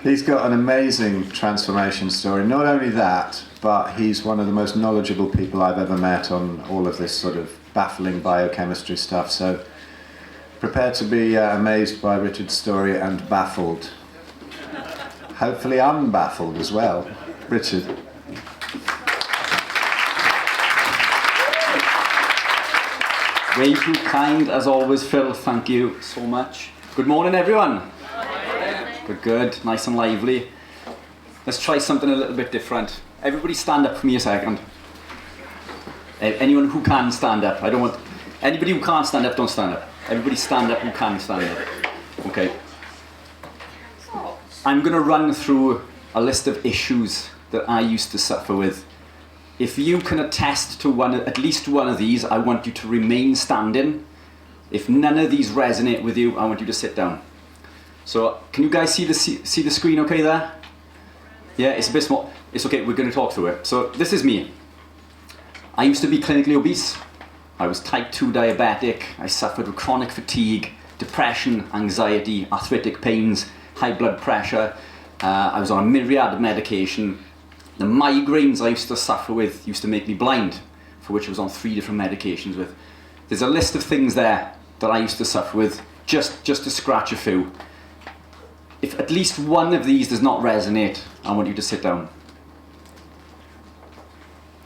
He's got an amazing transformation story. Not only that, but he's one of the most knowledgeable people I've ever met on all of this sort of baffling biochemistry stuff. So prepare to be amazed by Richard's story and baffled. Hopefully unbaffled as well. Richard. Way too kind, as always, Phil. Thank you so much. Good morning, everyone. Good, good. Nice and lively. Let's try something a little bit different. Everybody stand up for me a second. Anyone who can stand up. I don't want... Anybody who can't stand up, don't stand up. Everybody stand up who can stand up. Okay. I'm going to run through a list of issues that I used to suffer with. If you can attest to at least one of these, I want you to remain standing. If none of these resonate with you, I want you to sit down. So, can you guys see the screen okay there? Yeah, it's a bit small. It's okay, we're going to talk through it. So, this is me. I used to be clinically obese. I was type 2 diabetic. I suffered with chronic fatigue, depression, anxiety, arthritic pains, high blood pressure. I was on a myriad of medication. The migraines I used to suffer with used to make me blind, for which I was on 3 different medications with. There's a list of things there that I used to suffer with, just to scratch a few. If at least one of these does not resonate, I want you to sit down.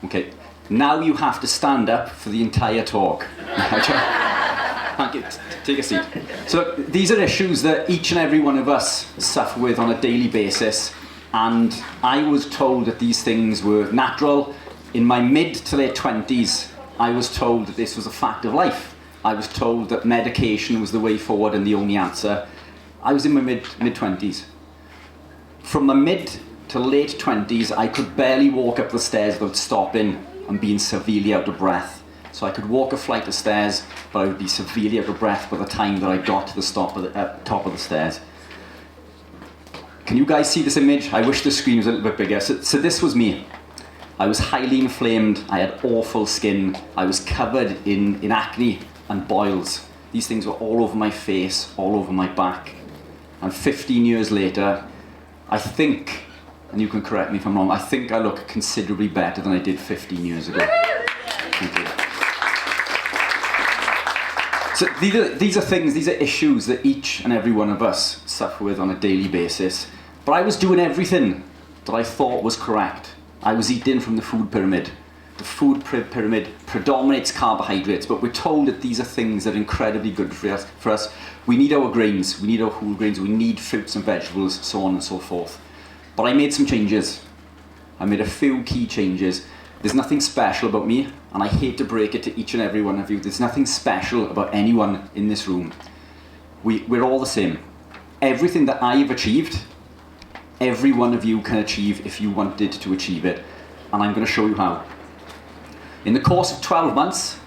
Okay, now you have to stand up for the entire talk. Thank you. Take a seat. So these are issues that each and every one of us suffer with on a daily basis, and I was told that these things were natural. In my mid to late 20s, I was told that this was a fact of life. I was told that medication was the way forward and the only answer. I was in my mid-20s. From the mid to late 20s, I could barely walk up the stairs without stopping and being severely out of breath. So I could walk a flight of stairs, but I would be severely out of breath by the time that I got to the top of the stairs. Can you guys see this image? I wish the screen was a little bit bigger. So this was me. I was highly inflamed, I had awful skin, I was covered in acne and boils. These things were all over my face, all over my back. And 15 years later, I think, and you can correct me if I'm wrong, I think I look considerably better than I did 15 years ago. Thank you. So these are issues that each and every one of us suffer with on a daily basis. But I was doing everything that I thought was correct. I was eating from the food pyramid. The food pyramid predominates carbohydrates, but we're told that these are things that are incredibly good for us. We need our grains, we need our whole grains, we need fruits and vegetables, so on and so forth. But I made some changes. I made a few key changes. There's nothing special about me, and I hate to break it to each and every one of you. There's nothing special about anyone in this room. We're all the same. Everything that I've achieved, every one of you can achieve if you wanted to achieve it. And I'm going to show you how. In the course of 12 months,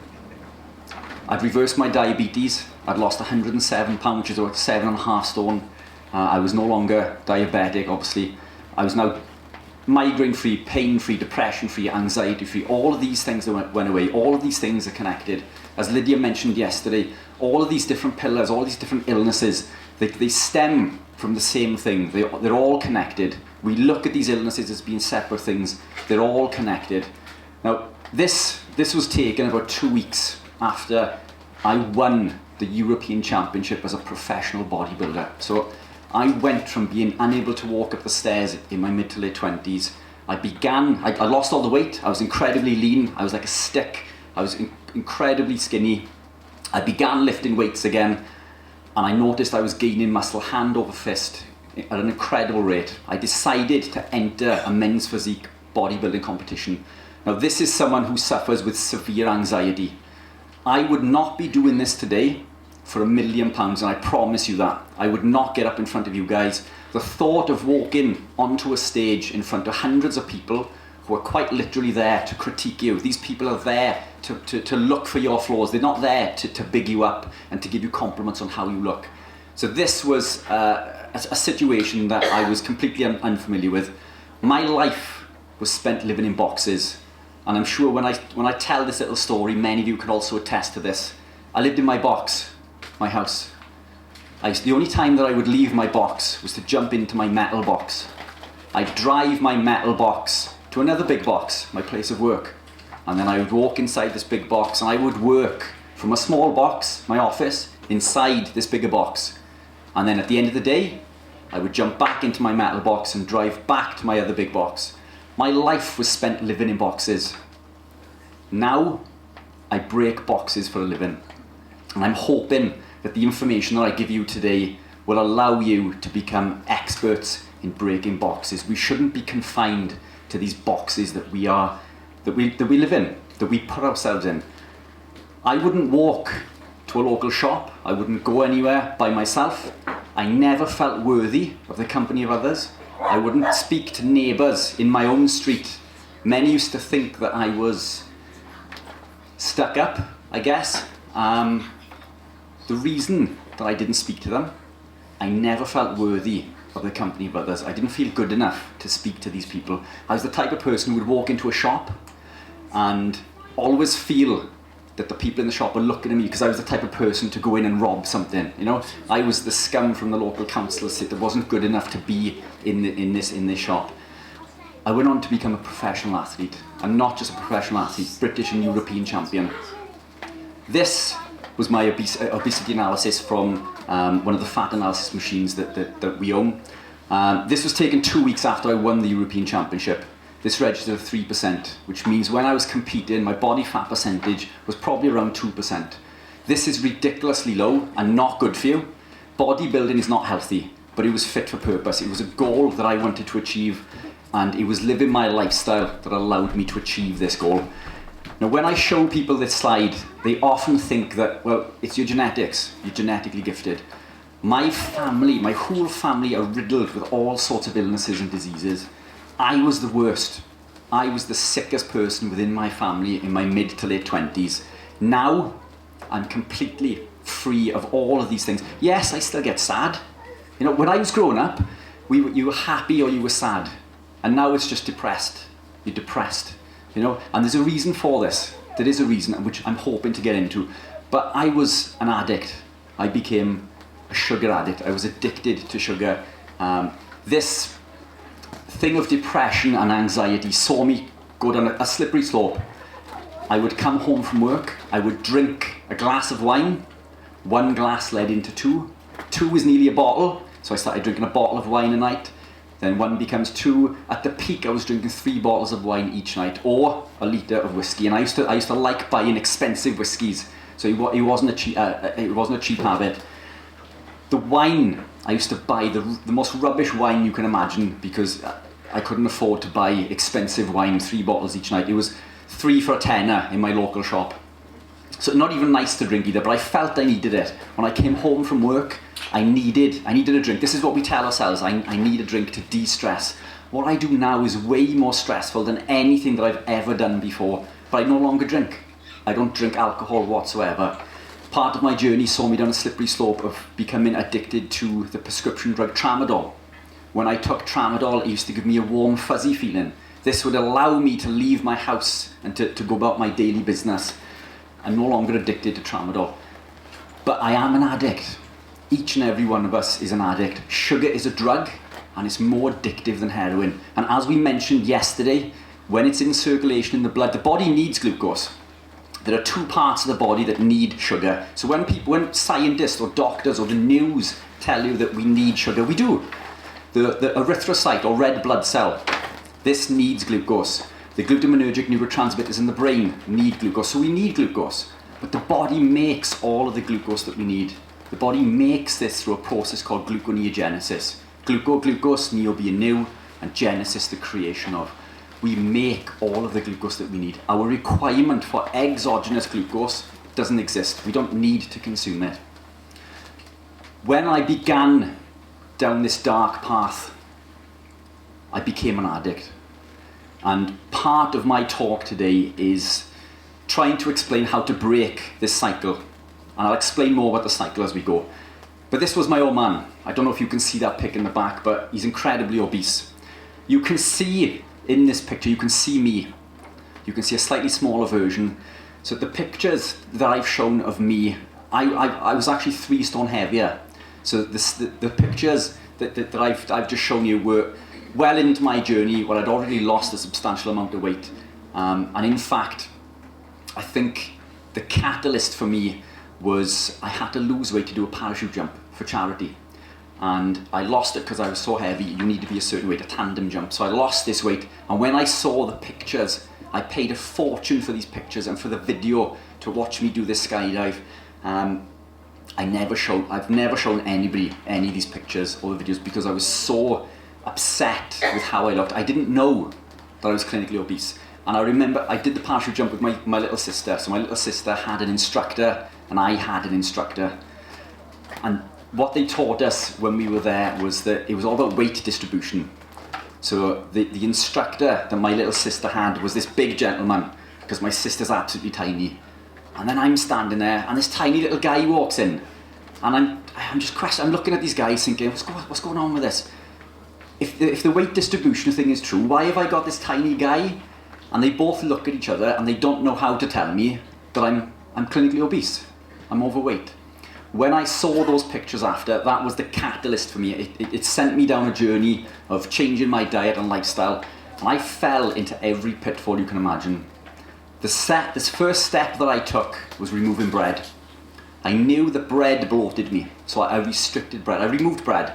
I'd reversed my diabetes. I'd lost 107 pounds, which is about 7.5 stone. I was no longer diabetic, obviously. I was now migraine-free, pain-free, depression-free, anxiety-free. All of these things that went away. All of these things are connected. As Lydia mentioned yesterday, all of these different pillars, all these different illnesses, they stem from the same thing. They're all connected. We look at these illnesses as being separate things. They're all connected. Now, this was taken about 2 weeks after I won the European Championship as a professional bodybuilder. So I went from being unable to walk up the stairs in my mid to late 20s. I lost all the weight. I was incredibly lean. I was like a stick. I was incredibly skinny. I began lifting weights again, and I noticed I was gaining muscle hand over fist at an incredible rate. I decided to enter a men's physique bodybuilding competition. Now, this is someone who suffers with severe anxiety. I would not be doing this today for £1 million, and I promise you that. I would not get up in front of you guys. The thought of walking onto a stage in front of hundreds of people who are quite literally there to critique you. These people are there to look for your flaws. They're not there to big you up and to give you compliments on how you look. So this was a situation that I was completely unfamiliar with. My life was spent living in boxes. And I'm sure when I tell this little story, many of you can also attest to this. I lived in my box, my house. The only time that I would leave my box was to jump into my metal box. I'd drive my metal box to another big box, my place of work. And then I would walk inside this big box and I would work from a small box, my office, inside this bigger box. And then at the end of the day, I would jump back into my metal box and drive back to my other big box. My life was spent living in boxes. Now, I break boxes for a living. And I'm hoping that the information that I give you today will allow you to become experts in breaking boxes. We shouldn't be confined to these boxes that we live in, that we put ourselves in. I wouldn't walk to a local shop. I wouldn't go anywhere by myself. I never felt worthy of the company of others. I wouldn't speak to neighbours in my own street. Many used to think that I was stuck up, I guess. The reason that I didn't speak to them, I never felt worthy of the company of others. I didn't feel good enough to speak to these people. I was the type of person who would walk into a shop and always feel that the people in the shop were looking at me because I was the type of person to go in and rob something. You know, I was the scum from the local council estate that wasn't good enough to be in this shop. I went on to become a professional athlete, and not just a professional athlete, British and European champion. This was my obesity analysis from one of the fat analysis machines that we own. This was taken 2 weeks after I won the European Championship. This registered at 3%, which means when I was competing, my body fat percentage was probably around 2%. This is ridiculously low and not good for you. Bodybuilding is not healthy, but it was fit for purpose. It was a goal that I wanted to achieve, and it was living my lifestyle that allowed me to achieve this goal. Now, when I show people this slide, they often think that, well, it's your genetics, you're genetically gifted. My family, my whole family are riddled with all sorts of illnesses and diseases. I was the worst. I was the sickest person within my family in my mid to late 20s. Now, I'm completely free of all of these things. Yes, I still get sad. You know, when I was growing up, you were happy or you were sad. And now it's just depressed. You're depressed. You know, and there's a reason for this. There is a reason, which I'm hoping to get into. But I was an addict. I became a sugar addict. I was addicted to sugar. This thing of depression and anxiety saw me go down a slippery slope. I would come home from work, I would drink a glass of wine, 1 glass led into 2. 2 was nearly a bottle, so I started drinking a bottle of wine a night. Then 1 becomes 2. At the peak, I was drinking 3 bottles of wine each night, or a litre of whiskey. And I used to like buying expensive whiskies, so it wasn't a cheap habit. The wine, I used to buy the most rubbish wine you can imagine because I couldn't afford to buy expensive wine, 3 bottles each night. It was 3 for a tenner in my local shop. So not even nice to drink either, but I felt I needed it. When I came home from work, I needed a drink. This is what we tell ourselves, I need a drink to de-stress. What I do now is way more stressful than anything that I've ever done before, but I no longer drink. I don't drink alcohol whatsoever. Part of my journey saw me down a slippery slope of becoming addicted to the prescription drug tramadol. When I took tramadol, it used to give me a warm, fuzzy feeling. This would allow me to leave my house and to go about my daily business. I'm no longer addicted to tramadol. But I am an addict. Each and every one of us is an addict. Sugar is a drug, and it's more addictive than heroin. And as we mentioned yesterday, when it's in circulation in the blood, the body needs glucose. There are 2 parts of the body that need sugar. So when scientists or doctors or the news tell you that we need sugar, we do. The erythrocyte or red blood cell, this needs glucose. The glutaminergic neurotransmitters in the brain need glucose, so we need glucose. But the body makes all of the glucose that we need. The body makes this through a process called gluconeogenesis. Glucose, neo being new, and genesis, the creation of. We make all of the glucose that we need. Our requirement for exogenous glucose doesn't exist. We don't need to consume it. When I began down this dark path, I became an addict. And part of my talk today is trying to explain how to break this cycle. And I'll explain more about the cycle as we go. But this was my old man. I don't know if you can see that pic in the back, but he's incredibly obese. You can see in this picture, you can see me. You can see a slightly smaller version. So the pictures that I've shown of me, I was actually 3 stone heavier. So the pictures that I've just shown you were well into my journey where I'd already lost a substantial amount of weight. And in fact, I think the catalyst for me was I had to lose weight to do a parachute jump for charity. And I lost it because I was so heavy. You need to be a certain weight, a tandem jump. So I lost this weight. And when I saw the pictures, I paid a fortune for these pictures and for the video to watch me do this skydive. I've never shown anybody any of these pictures or the videos because I was so upset with how I looked. I didn't know that I was clinically obese. And I remember I did the parachute jump with my little sister. So my little sister had an instructor and I had an instructor. And what they taught us when we were there was that it was all about weight distribution. So the instructor that my little sister had was this big gentleman, because my sister's absolutely tiny. And then I'm standing there and this tiny little guy walks in. And I'm looking at these guys thinking, what's going on with this? If the weight distribution thing is true, why have I got this tiny guy? And they both look at each other and they don't know how to tell me that I'm clinically obese. I'm overweight. When I saw those pictures after, that was the catalyst for me. It sent me down a journey of changing my diet and lifestyle. And I fell into every pitfall you can imagine. This first step that I took was removing bread. I knew that bread bloated me, so I restricted bread. I removed bread.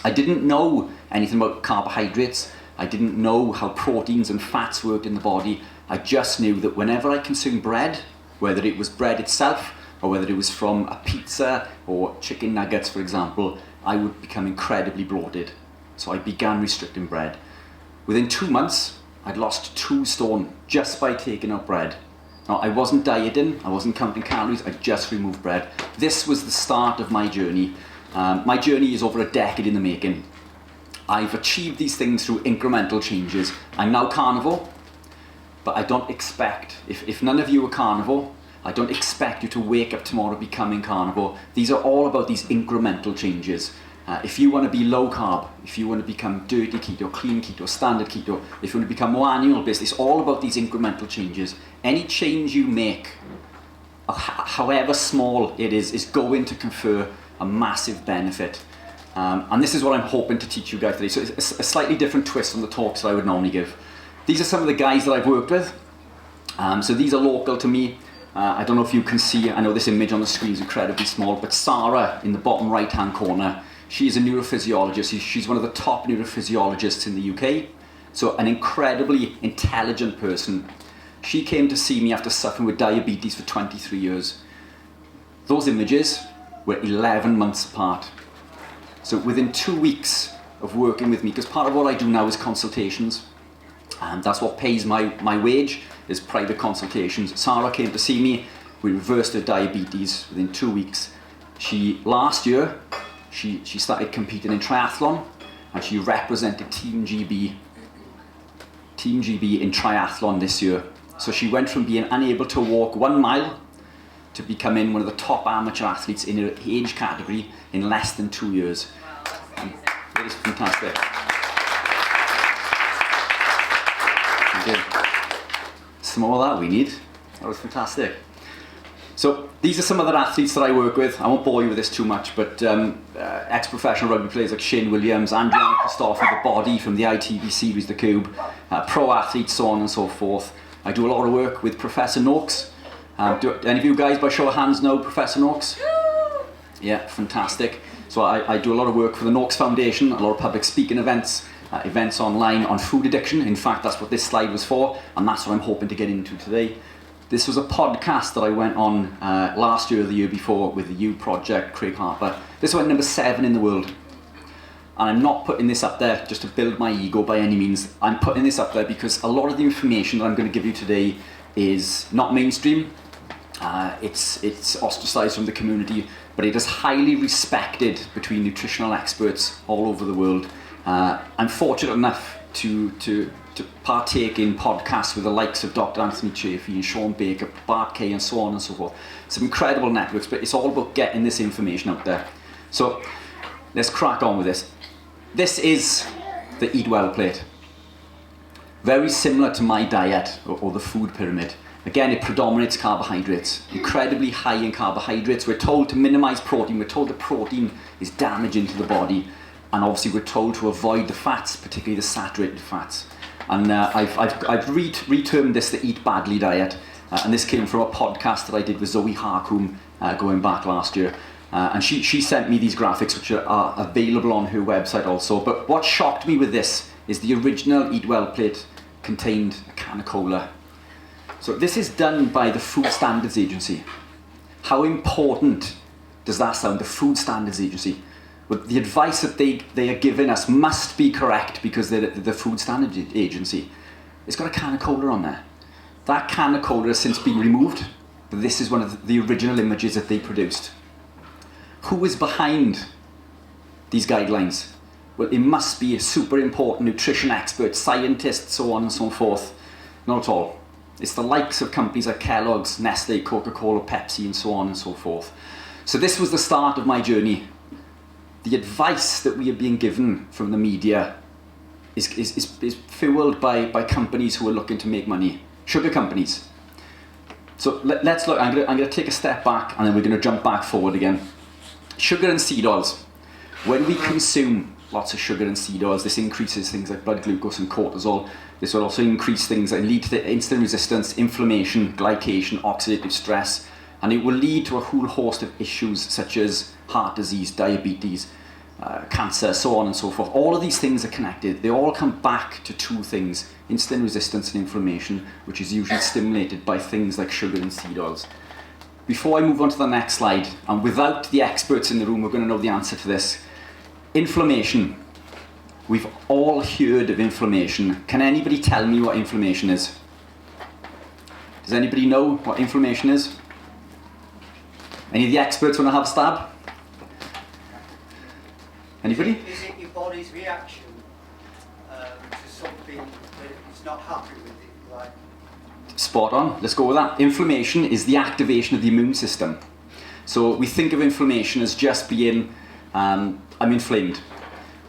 I didn't know anything about carbohydrates. I didn't know how proteins and fats worked in the body. I just knew that whenever I consumed bread, whether it was bread itself or whether it was from a pizza or chicken nuggets, for example, I would become incredibly bloated. So I began restricting bread. Within 2 months, I'd lost 2 stone just by taking out bread. Now, I wasn't dieting, I wasn't counting calories, I just removed bread. This was the start of my journey. My journey is over a decade in the making. I've achieved these things through incremental changes. I'm now carnivore, but I don't expect, if none of you are carnivore, I don't expect you to wake up tomorrow becoming carnivore. These are all about these incremental changes. If you want to be low carb, if you want to become dirty keto, clean keto, standard keto, if you want to become more animal-based, it's all about these incremental changes. Any change you make, however small it is going to confer a massive benefit. And this is what I'm hoping to teach you guys today. So it's a slightly different twist on the talks that I would normally give. These are some of the guys that I've worked with. So these are local to me. I don't know if you can see, I know this image on the screen is incredibly small, but Sarah in the bottom right hand corner, she is a neurophysiologist. She's one of the top neurophysiologists in the UK. So an incredibly intelligent person. She came to see me after suffering with diabetes for 23 years. Those images were 11 months apart. So within 2 weeks of working with me, because part of what I do now is consultations, and that's what pays my wage, is private consultations. Sarah came to see me, we reversed her diabetes within 2 weeks. Last year, she started competing in triathlon, and she represented Team GB in triathlon this year. So she went from being unable to walk 1 mile to becoming one of the top amateur athletes in her age category in less than 2 years. And it is fantastic. Some more of that we need. That was fantastic. So these are some other athletes that I work with. I won't bore you with this too much, but ex-professional rugby players like Shane Williams, Andriana Christophe, the Body from the ITV series The Cube, pro athletes, so on and so forth. I do a lot of work with Professor Noakes. Do any of you guys, by show of hands, know Professor Noakes? Yeah, fantastic. So I do a lot of work for the Noakes Foundation, a lot of public speaking events, events online on food addiction. In fact, that's what this slide was for, and that's what I'm hoping to get into today. This was a podcast that I went on last year or the year before with the U Project, Craig Harper. This went number 7 in the world. And I'm not putting this up there just to build my ego by any means. I'm putting this up there because a lot of the information that I'm going to give you today is not mainstream. It's ostracized from the community, but it is highly respected between nutritional experts all over the world. I'm fortunate enough to partake in podcasts with the likes of Dr. Anthony Chaffee and Sean Baker, Bart Kay, and so on and so forth. Some incredible networks, but it's all about getting this information out there. So let's crack on with this. This is the Eat Well plate. Very similar to my diet or the food pyramid. Again, it predominates carbohydrates, incredibly high in carbohydrates. We're told to minimize protein. We're told that protein is damaging to the body. And obviously we're told to avoid the fats, particularly the saturated fats. And I've retermed this the Eat Badly diet. And this came from a podcast that I did with Zoe Harcoom going back last year. And she sent me these graphics, which are available on her website also. But what shocked me with this is the original Eat Well plate contained a can of cola. So this is done by the Food Standards Agency. How important does that sound, the Food Standards Agency? Well, the advice that they are giving us must be correct because they're the Food Standards Agency. It's got a can of cola on there. That can of cola has since been removed, but this is one of the original images that they produced. Who is behind these guidelines? Well, it must be a super important nutrition expert, scientists, so on and so forth. Not at all. It's the likes of companies like Kellogg's, Nestle, Coca-Cola, Pepsi, and so on and so forth. So this was the start of my journey. The advice that we are being given from the media is fueled by companies who are looking to make money. Sugar companies. So let's look, I'm going to take a step back and then we're going to jump back forward again. Sugar and seed oils. When we consume lots of sugar and seed oils, this increases things like blood glucose and cortisol. This will also increase things that lead to insulin resistance, inflammation, glycation, oxidative stress, and it will lead to a whole host of issues such as heart disease, diabetes, cancer, so on and so forth. All of these things are connected. They all come back to two things: insulin resistance and inflammation, which is usually stimulated by things like sugar and seed oils. Before I move on to the next slide, and without the experts in the room, we're going to know the answer to this. Inflammation. We've all heard of inflammation. Can anybody tell me what inflammation is? Does anybody know what inflammation is? Any of the experts want to have a stab? Anybody? Is it your body's reaction to something that it's not happy with it? Like, spot on. Let's go with that. Inflammation is the activation of the immune system. So we think of inflammation as just being, I'm inflamed.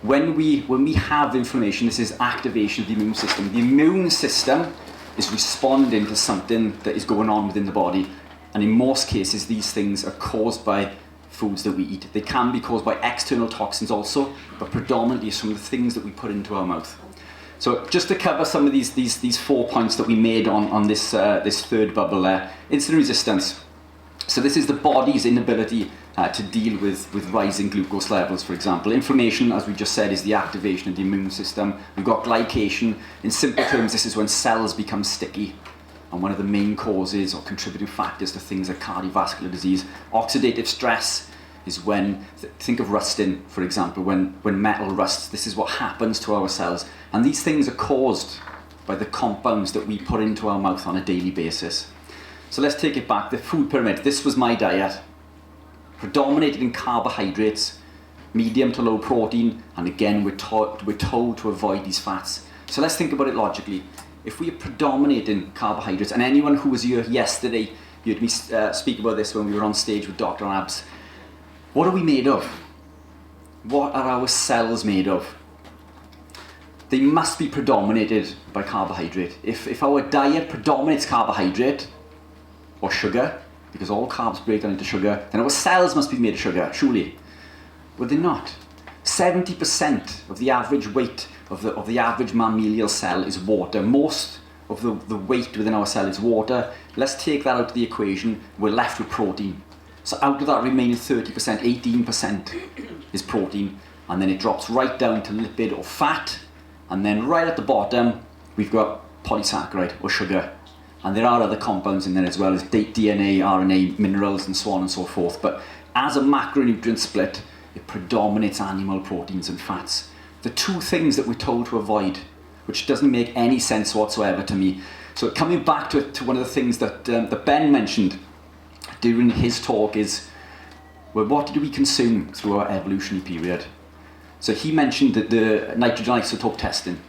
When we have inflammation, this is activation of the immune system. The immune system is responding to something that is going on within the body. And in most cases, these things are caused by foods that we eat. They can be caused by external toxins also, but predominantly some of the things that we put into our mouth. So just to cover some of these 4 points that we made on this third bubble there. Insulin resistance. So this is the body's inability to deal with rising glucose levels, for example. Inflammation, as we just said, is the activation of the immune system. We've got glycation. In simple terms, this is when cells become sticky. And one of the main causes or contributing factors to things like cardiovascular disease. Oxidative stress is when, think of rusting, for example, when metal rusts, this is what happens to our cells. And these things are caused by the compounds that we put into our mouth on a daily basis. So let's take it back. The food pyramid, this was my diet. Predominated in carbohydrates, medium to low protein, and again, we're told to avoid these fats. So let's think about it logically. If we are predominating carbohydrates, and anyone who was here yesterday, you heard me speak about this when we were on stage with Dr. Abs, what are we made of? What are our cells made of? They must be predominated by carbohydrate. If our diet predominates carbohydrate or sugar, because all carbs break down into sugar, then our cells must be made of sugar, surely. Well, they're not. 70% of the average weight of the average mammalian cell is water. Most of the weight within our cell is water. Let's take that out of the equation, we're left with protein. So out of that remaining 30%, 18% is protein, and then it drops right down to lipid or fat, and then right at the bottom, we've got polysaccharide or sugar. And there are other compounds in there as well as DNA, RNA, minerals, and so on and so forth. But as a macronutrient split, it predominates animal proteins and fats. The two things that we're told to avoid, which doesn't make any sense whatsoever to me. So coming back to one of the things that Ben mentioned during his talk is, well, what did we consume through our evolutionary period? So he mentioned that the nitrogen isotope testing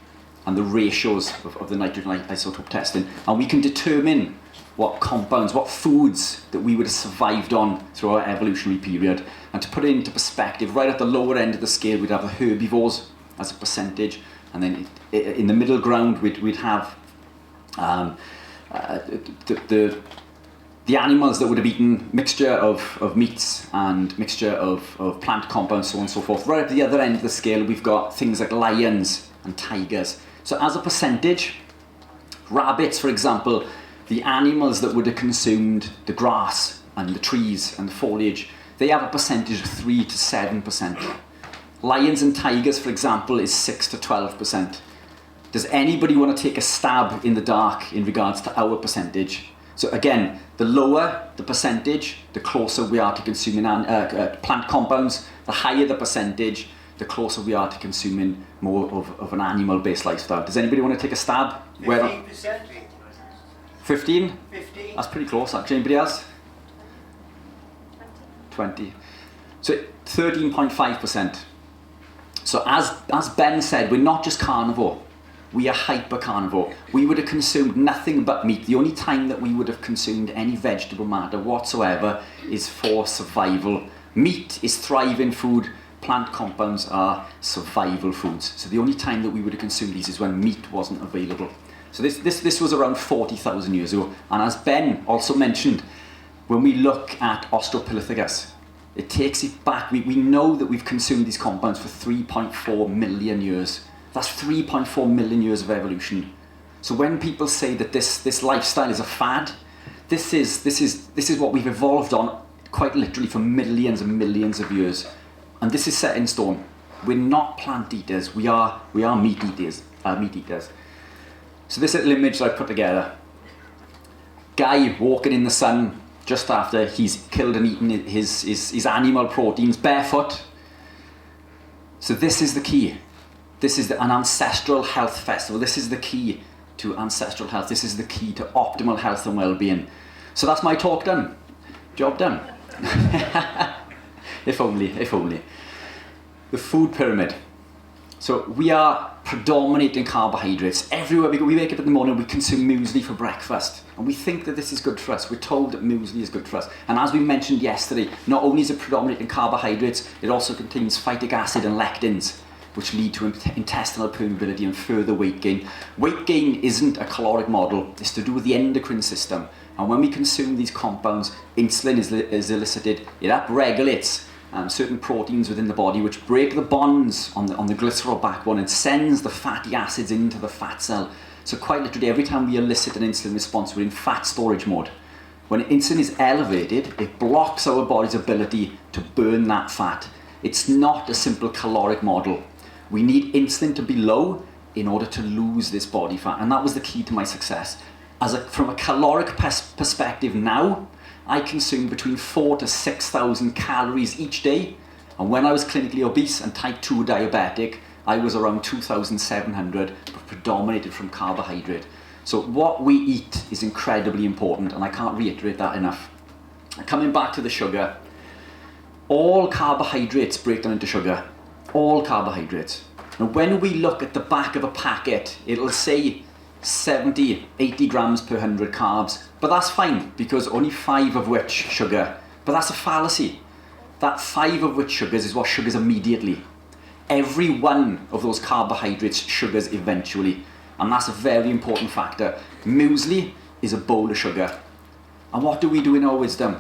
and the ratios of the nitrogen isotope testing, and we can determine what compounds, what foods that we would have survived on through our evolutionary period. And to put it into perspective, right at the lower end of the scale, we'd have the herbivores as a percentage, and then in the middle ground, we'd have the animals that would have eaten mixture of meats and mixture of plant compounds, so on and so forth. Right at the other end of the scale, we've got things like lions and tigers. So as a percentage, rabbits, for example, the animals that would have consumed the grass and the trees and the foliage, they have a percentage of 3 to 7%. Lions and tigers, for example, is 6 to 12%. Does anybody want to take a stab in the dark in regards to our percentage? So again, the lower the percentage, the closer we are to consuming plant compounds. The higher the percentage, the closer we are to consuming more of an animal-based lifestyle. Does anybody want to take a stab? 15%. 15? 15. That's pretty close, actually. Anybody else? 20. So 13.5%. So as Ben said, we're not just carnivore. We are hyper carnivore. We would have consumed nothing but meat. The only time that we would have consumed any vegetable matter whatsoever is for survival. Meat is thriving food. Plant compounds are survival foods. So the only time that we would have consumed these is when meat wasn't available. So this was around 40,000 years ago. And as Ben also mentioned, when we look at Australopithecus, it takes it back. We know that we've consumed these compounds for 3.4 million years. That's 3.4 million years of evolution. So when people say that this lifestyle is a fad, this is what we've evolved on quite literally for millions and millions of years. And this is set in stone. We're not plant eaters. We are meat eaters. So this little image that I put together. Guy walking in the sun just after he's killed and eaten his animal proteins barefoot. So this is the key. This is an ancestral health festival. This is the key to ancestral health. This is the key to optimal health and well-being. So that's my talk done. Job done. If only. The food pyramid. So we are predominating carbohydrates. Everywhere we wake up in the morning, we consume muesli for breakfast. And we think that this is good for us. We're told that muesli is good for us. And as we mentioned yesterday, not only is it predominating carbohydrates, it also contains phytic acid and lectins, which lead to intestinal permeability and further weight gain. Weight gain isn't a caloric model, it's to do with the endocrine system. And when we consume these compounds, insulin is elicited, it upregulates certain proteins within the body which break the bonds on the glycerol backbone and sends the fatty acids into the fat cell. So quite literally, every time we elicit an insulin response, we're in fat storage mode. When insulin is elevated, it blocks our body's ability to burn that fat. It's not a simple caloric model. We need insulin to be low in order to lose this body fat, and that was the key to my success. From a caloric perspective now, I consume between 4,000 to 6,000 calories each day, and when I was clinically obese and type 2 diabetic, I was around 2,700, but predominated from carbohydrate. So what we eat is incredibly important, and I can't reiterate that enough. Coming back to the sugar, all carbohydrates break down into sugar. All carbohydrates. Now when we look at the back of a packet, it'll say 70, 80 grams per 100 carbs, but that's fine because only 5 of which sugar. But that's a fallacy. That 5 of which sugars is what sugars immediately. Every one of those carbohydrates sugars eventually, and that's a very important factor. Muesli is a bowl of sugar. And what do we do in our wisdom?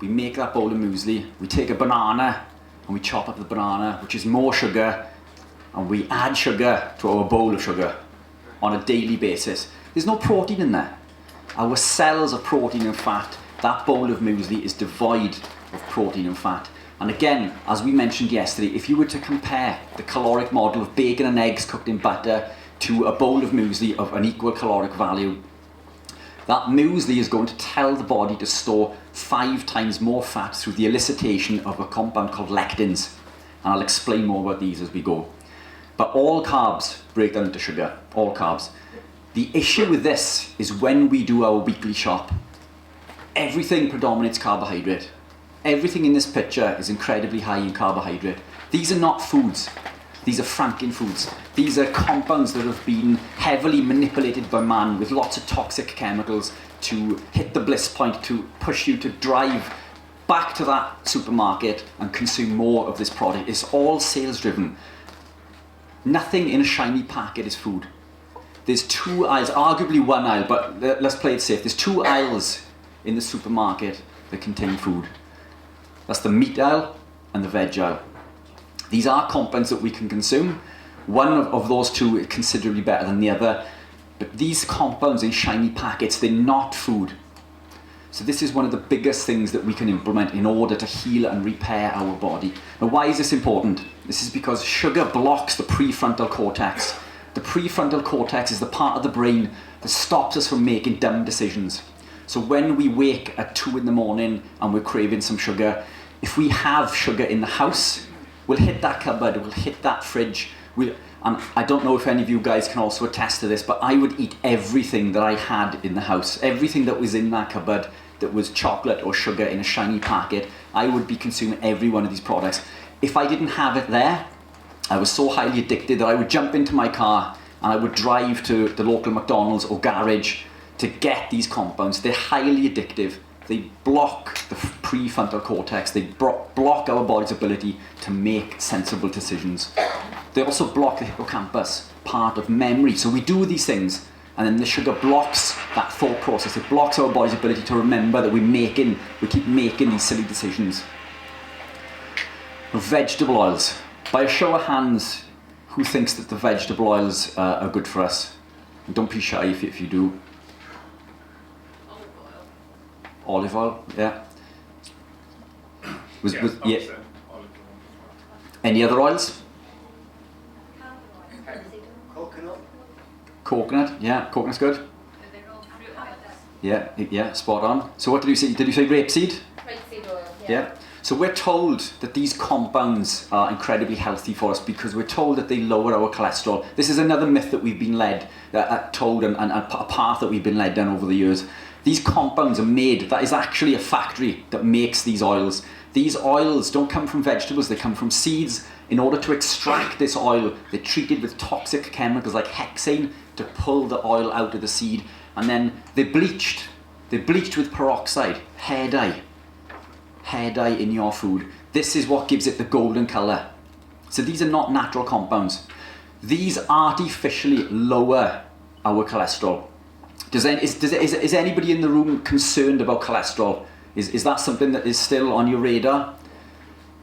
We make that bowl of muesli, we take a banana, and we chop up the banana, which is more sugar, and we add sugar to our bowl of sugar on a daily basis. There's no protein in there. Our cells are protein and fat. That bowl of muesli is devoid of protein and fat. And again, as we mentioned yesterday, if you were to compare the caloric model of bacon and eggs cooked in butter to a bowl of muesli of an equal caloric value, that muesli is going to tell the body to store 5 times more fat through the elicitation of a compound called lectins. And I'll explain more about these as we go. But all carbs break down into sugar, all carbs. The issue with this is when we do our weekly shop, everything predominates carbohydrate. Everything in this picture is incredibly high in carbohydrate. These are not foods. These are franken foods. These are compounds that have been heavily manipulated by man with lots of toxic chemicals to hit the bliss point, to push you to drive back to that supermarket and consume more of this product. It's all sales driven. Nothing in a shiny packet is food. there's 2 aisles, arguably 1 aisle, but let's play it safe. There's 2 aisles in the supermarket that contain food. That's the meat aisle and the veg aisle. These are compounds that we can consume. One of those 2 is considerably better than the other, but these compounds in shiny packets, they're not food. So this is one of the biggest things that we can implement in order to heal and repair our body. Now, why is this important? This is because sugar blocks the prefrontal cortex. The prefrontal cortex is the part of the brain that stops us from making dumb decisions. So when we wake at 2 in the morning and we're craving some sugar, if we have sugar in the house, we'll hit that cupboard, we'll hit that fridge. And I don't know if any of you guys can also attest to this, but I would eat everything that I had in the house. Everything that was in that cupboard that was chocolate or sugar in a shiny packet, I would be consuming every one of these products. If I didn't have it there, I was so highly addicted that I would jump into my car and I would drive to the local McDonald's or garage to get these compounds. They're highly addictive. They block the prefrontal cortex. They block our body's ability to make sensible decisions. They also block the hippocampus, part of memory. So we do these things, and then the sugar blocks that thought process. It blocks our body's ability to remember that we keep making these silly decisions. Vegetable oils. By a show of hands, who thinks that the vegetable oils are good for us? And don't be shy if you do. Olive oil, yeah. Yeah. Any other oils? Coconut. Coconut, yeah, coconut's good. Yeah, spot on. So what did you say? Did you say rapeseed? Rapeseed oil, Yeah. So we're told that these compounds are incredibly healthy for us because we're told that they lower our cholesterol. This is another myth that we've been told and a path that we've been led down over the years. These compounds are made, that is actually a factory that makes these oils. These oils don't come from vegetables, they come from seeds. In order to extract this oil, they're treated with toxic chemicals like hexane to pull the oil out of the seed. And then they're bleached. They're bleached with peroxide, hair dye in your food. This is what gives it the golden colour. So these are not natural compounds. These artificially lower our cholesterol. Is anybody in the room concerned about cholesterol? Is that something that is still on your radar?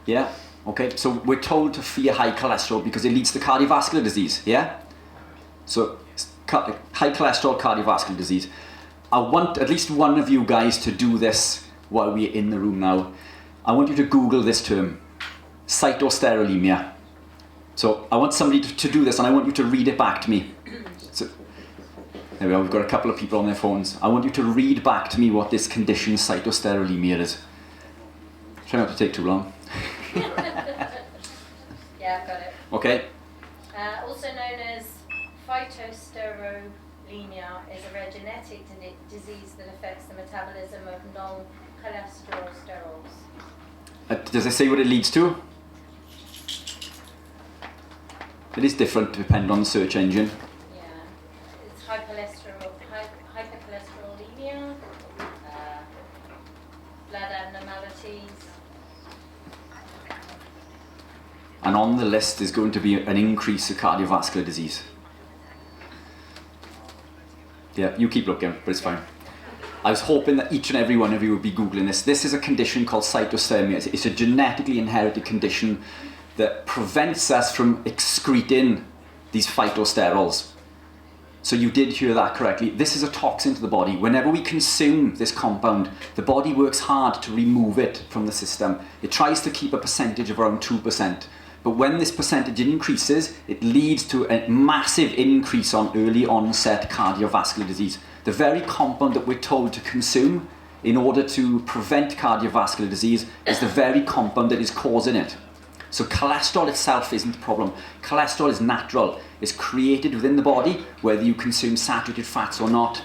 Yeah? Okay, so we're told to fear high cholesterol because it leads to cardiovascular disease, yeah? So high cholesterol, cardiovascular disease. I want at least one of you guys to do this while we're in the room now. I want you to Google this term, cytosterolemia. So I want somebody to do this and I want you to read it back to me. So, there we are, we've got a couple of people on their phones. I want you to read back to me what this condition cytosterolemia is. Try not to take too long. Yeah, I've got it. Okay. Also known as phytosterolemia is a rare genetic disease that affects the metabolism of non-cholesterol sterols. Does it say what it leads to? It is different depending on the search engine. Yeah, it's hypercholesterolemia, blood abnormalities. And on the list is going to be an increase of cardiovascular disease. Yeah, you keep looking, but it's fine. I was hoping that each and every one of you would be Googling this. This is a condition called cytosterolemia. It's a genetically inherited condition that prevents us from excreting these phytosterols. So you did hear that correctly. This is a toxin to the body. Whenever we consume this compound, the body works hard to remove it from the system. It tries to keep a percentage of around 2%. But when this percentage increases, it leads to a massive increase on early onset cardiovascular disease. The very compound that we're told to consume in order to prevent cardiovascular disease is the very compound that is causing it. So cholesterol itself isn't the problem. Cholesterol is natural. It's created within the body, whether you consume saturated fats or not.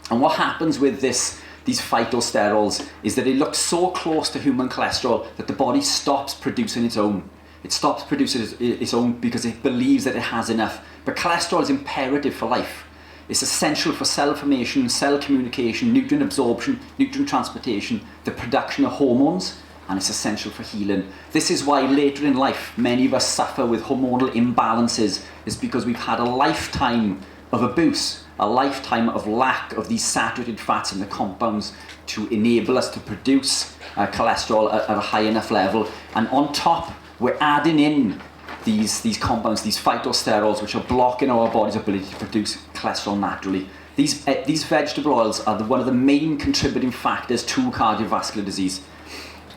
And what happens with these phytosterols is that it looks so close to human cholesterol that the body stops producing its own. It stops producing its own because it believes that it has enough. But cholesterol is imperative for life. It's essential for cell formation, cell communication, nutrient absorption, nutrient transportation, the production of hormones, and it's essential for healing. This is why later in life, many of us suffer with hormonal imbalances. It's because we've had a lifetime of abuse, a lifetime of lack of these saturated fats and the compounds to enable us to produce cholesterol at a high enough level. And on top, we're adding in these compounds, these phytosterols, which are blocking our body's ability to produce cholesterol naturally. These vegetable oils are one of the main contributing factors to cardiovascular disease.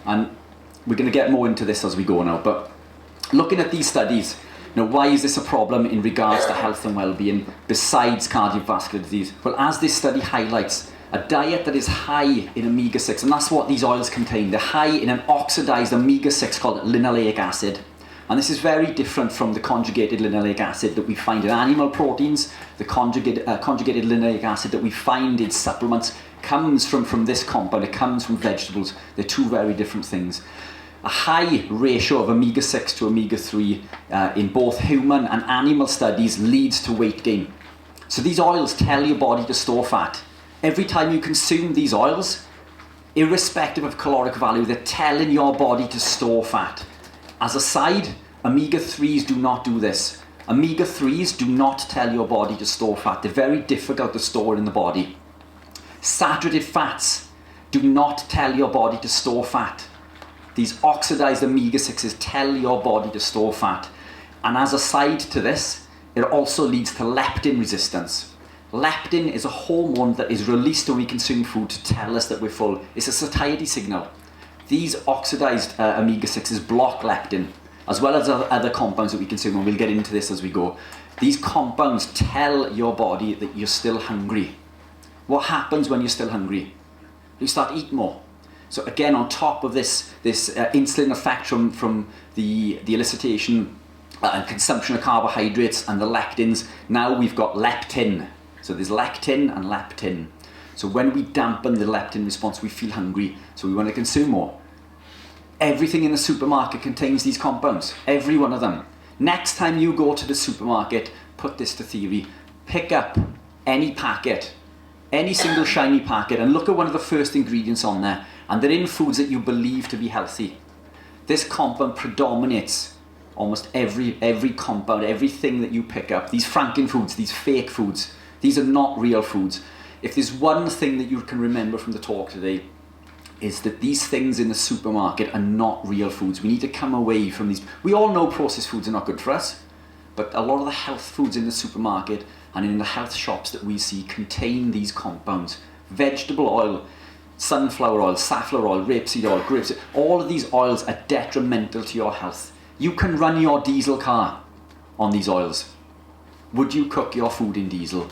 And we're going to get more into this as we go now. But looking at these studies, why is this a problem in regards to health and well-being besides cardiovascular disease? Well, as this study highlights, a diet that is high in omega-6, and that's what these oils contain, they're high in an oxidized omega-6 called linoleic acid. And this is very different from the conjugated linoleic acid that we find in animal proteins. The conjugated linoleic acid that we find in supplements comes from this compound, it comes from vegetables. They're two very different things. A high ratio of omega-6 to omega-3 in both human and animal studies leads to weight gain. So these oils tell your body to store fat. Every time you consume these oils, irrespective of caloric value, they're telling your body to store fat. As a side, omega-3s do not do this. Omega-3s do not tell your body to store fat. They're very difficult to store in the body. Saturated fats do not tell your body to store fat. These oxidized omega-6s tell your body to store fat. And as a side to this, it also leads to leptin resistance. Leptin is a hormone that is released when we consume food to tell us that we're full. It's a satiety signal. These oxidized omega-6s block leptin, as well as other compounds that we consume, and we'll get into this as we go. These compounds tell your body that you're still hungry. What happens when you're still hungry? You start to eat more. So again, on top of this insulin effect from the elicitation and consumption of carbohydrates and the lectins, now we've got leptin. So there's lectin and leptin. So when we dampen the leptin response, we feel hungry, so we want to consume more. Everything in the supermarket contains these compounds, every one of them. Next time you go to the supermarket, put this to theory, pick up any packet, any single shiny packet, and look at one of the first ingredients on there, and they're in foods that you believe to be healthy. This compound predominates almost every compound, everything that you pick up. These frankenfoods, these fake foods, these are not real foods. If there's one thing that you can remember from the talk today, is that these things in the supermarket are not real foods. We need to come away from these. We all know processed foods are not good for us, but a lot of the health foods in the supermarket and in the health shops that we see contain these compounds. Vegetable oil, sunflower oil, safflower oil, rapeseed oil, grapeseed, all of these oils are detrimental to your health. You can run your diesel car on these oils. Would you cook your food in diesel?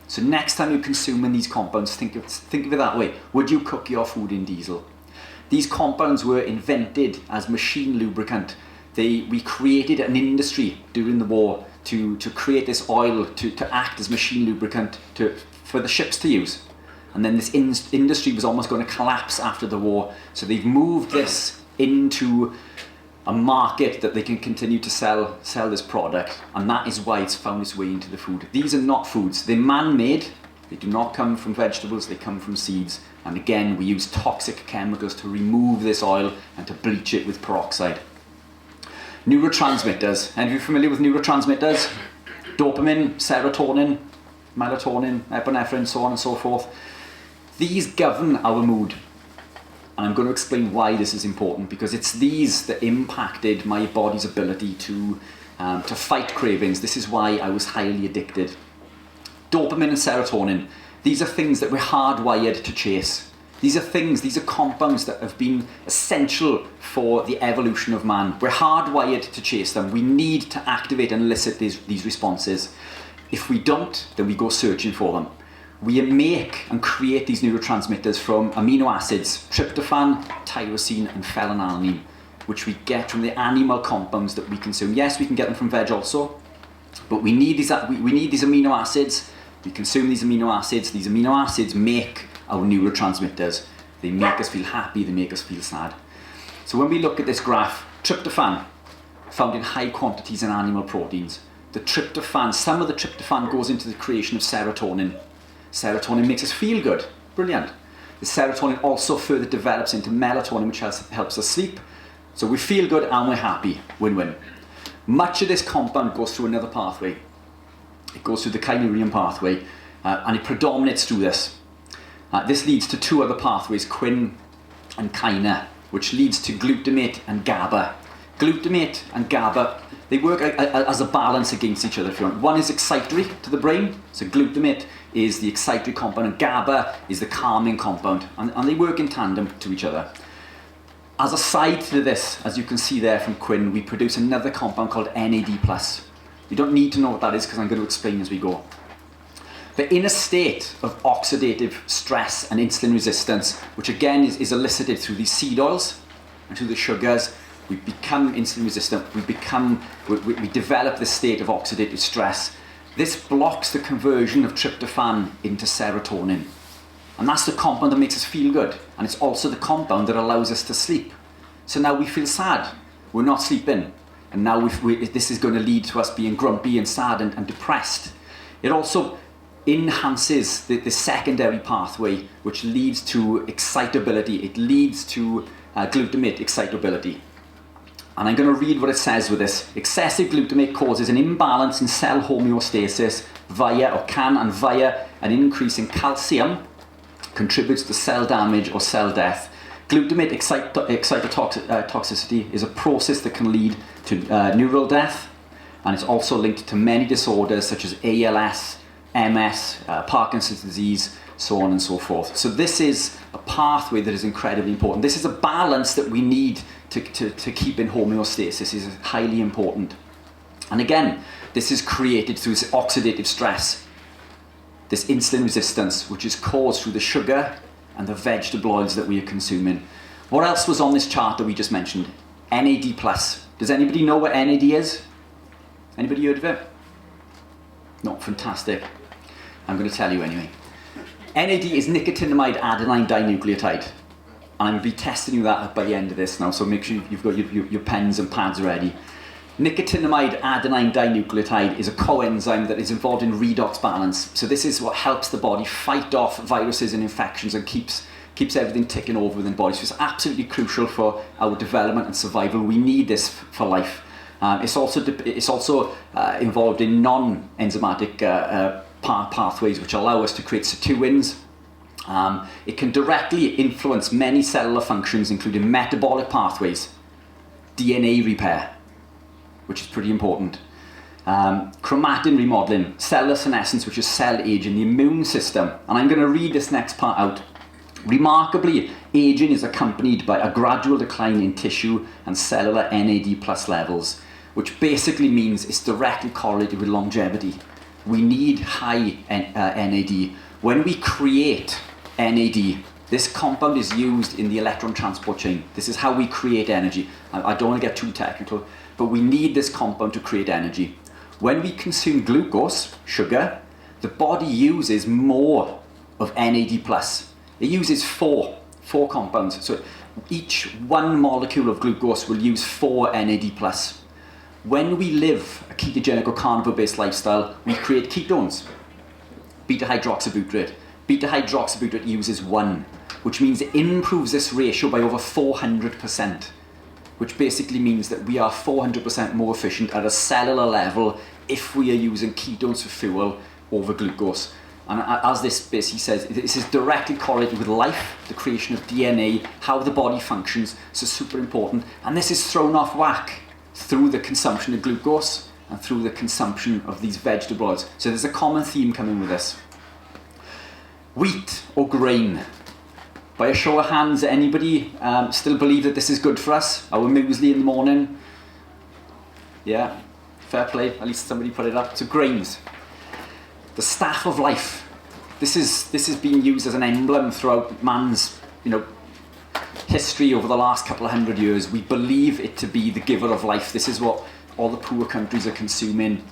So next time you're consuming these compounds, think of it that way. Would you cook your food in diesel? These compounds were invented as machine lubricant. We created an industry during the war to create this oil to act as machine lubricant for the ships to use. And then this industry was almost going to collapse after the war. So they've moved this into a market that they can continue to sell this product, and that is why it's found its way into the food. These are not foods. They're man-made. They do not come from vegetables. They come from seeds. And again, we use toxic chemicals to remove this oil and to bleach it with peroxide. Neurotransmitters. Are you familiar with neurotransmitters? Dopamine, serotonin, melatonin, epinephrine, so on and so forth. These govern our mood. And I'm going to explain why this is important, because it's these that impacted my body's ability to fight cravings. This is why I was highly addicted. Dopamine and serotonin, these are things that we're hardwired to chase. These are compounds that have been essential for the evolution of man. We're hardwired to chase them. We need to activate and elicit these responses. If we don't, then we go searching for them. We make and create these neurotransmitters from amino acids, tryptophan, tyrosine and phenylalanine, which we get from the animal compounds that we consume. Yes, we can get them from veg also, but we need these amino acids. We consume these amino acids. These amino acids make our neurotransmitters. They make us feel happy, they make us feel sad. So when we look at this graph, tryptophan, found in high quantities in animal proteins. Some of the tryptophan goes into the creation of serotonin. Serotonin makes us feel good. Brilliant. The serotonin also further develops into melatonin, which helps us sleep. So we feel good and we're happy. Win-win. Much of this compound goes through another pathway. It goes through the kynurenine pathway, and it predominates through this. This leads to two other pathways, quin and kyna, which leads to glutamate and GABA. Glutamate and GABA, they work as a balance against each other, if you want. One is excitatory to the brain, so glutamate is the excitatory compound and GABA is the calming compound, and they work in tandem to each other. As a side to this, as you can see there from quin, we produce another compound called NAD+. You don't need to know what that is because I'm going to explain as we go. But in a state of oxidative stress and insulin resistance, which again is elicited through these seed oils and through the sugars, we become insulin resistant, we develop this state of oxidative stress. This blocks the conversion of tryptophan into serotonin. And that's the compound that makes us feel good. And it's also the compound that allows us to sleep. So now we feel sad, we're not sleeping. And now this is going to lead to us being grumpy and sad and depressed. It also enhances the secondary pathway, which leads to excitability. It leads to glutamate excitability. And I'm going to read what it says with this. Excessive glutamate causes an imbalance in cell homeostasis via an increase in calcium, contributes to cell damage or cell death. Glutamate excitotoxicity is a process that can lead to neural death, and it's also linked to many disorders such as ALS, MS, Parkinson's disease, so on and so forth. So this is a pathway that is incredibly important. This is a balance that we need to keep in homeostasis. This is highly important. And again, this is created through this oxidative stress, this insulin resistance, which is caused through the sugar and the vegetable oils that we are consuming. What else was on this chart that we just mentioned? NAD+. Does anybody know what NAD is? Anybody heard of it? No, fantastic. I'm going to tell you anyway. NAD is nicotinamide adenine dinucleotide. And I'm going to be testing you that by the end of this now, so make sure you've got your pens and pads ready. Nicotinamide adenine dinucleotide is a coenzyme that is involved in redox balance. So this is what helps the body fight off viruses and infections and keeps everything ticking over within the body. So it's absolutely crucial for our development and survival. We need this for life. It's also involved in non-enzymatic pathways which allow us to create sirtuins. It can directly influence many cellular functions, including metabolic pathways, DNA repair, which is pretty important, chromatin remodeling, cellular senescence, which is cell aging, the immune system. And I'm going to read this next part out. Remarkably, aging is accompanied by a gradual decline in tissue and cellular NAD+ levels, which basically means it's directly correlated with longevity. We need high NAD. When we create NAD, this compound is used in the electron transport chain. This is how we create energy. I don't want to get too technical, but we need this compound to create energy. When we consume glucose, sugar, the body uses more of NAD+. It uses four compounds. So each one molecule of glucose will use 4 NAD+. When we live a ketogenic or carnivore-based lifestyle, we create ketones. Beta-hydroxybutyrate. Beta-hydroxybutyrate uses 1, which means it improves this ratio by over 400%, which basically means that we are 400% more efficient at a cellular level if we are using ketones for fuel over glucose. And as this basically says, this is directly correlated with life, the creation of DNA, how the body functions, so super important. And this is thrown off whack through the consumption of glucose and through the consumption of these vegetable oils. So there's a common theme coming with this. Wheat or grain. By a show of hands, anybody still believe that this is good for us? Our muesli in the morning? Yeah, fair play, at least somebody put it up. So grains. The staff of life. This is being used as an emblem throughout man's, history over the last couple of 100 years. We believe it to be the giver of life. This is what all the poor countries are consuming.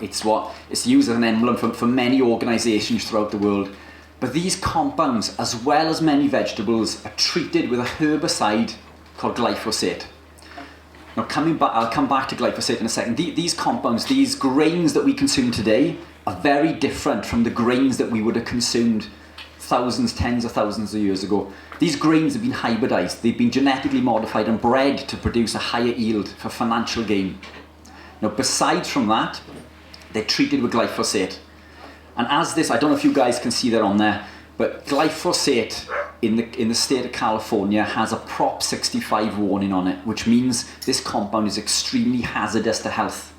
It's used as an emblem for many organisations throughout the world. But these compounds, as well as many vegetables, are treated with a herbicide called glyphosate. Now, I'll come back to glyphosate in a second. These compounds, these grains that we consume today, are very different from the grains that we would have consumed thousands, tens of thousands of years ago. These grains have been hybridized. They've been genetically modified and bred to produce a higher yield for financial gain. Now, besides from that, they're treated with glyphosate. And as this, I don't know if you guys can see that on there, but glyphosate in the state of California has a Prop 65 warning on it, which means this compound is extremely hazardous to health.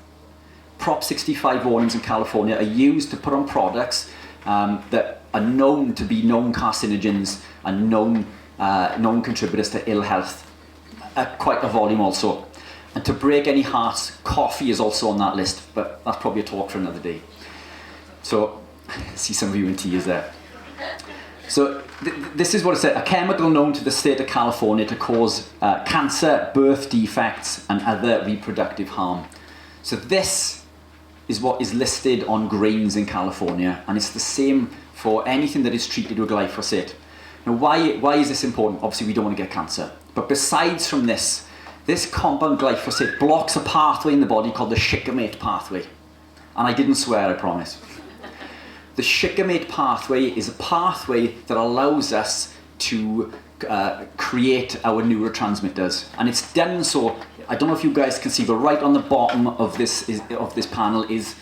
Prop 65 warnings in California are used to put on products that are known to be known carcinogens and known contributors to ill health. Quite a volume also. And to break any hearts, coffee is also on that list, but that's probably a talk for another day. So, I see some of you in tears there. So this is what it said: a chemical known to the state of California to cause cancer, birth defects, and other reproductive harm. So this is what is listed on grains in California, and it's the same for anything that is treated with glyphosate. Now, why is this important? Obviously, we don't want to get cancer. But besides from this compound glyphosate blocks a pathway in the body called the shikimate pathway. And I didn't swear, I promise. The shikimate pathway is a pathway that allows us to create our neurotransmitters, and it's done so. I don't know if you guys can see, but right on the bottom of this panel is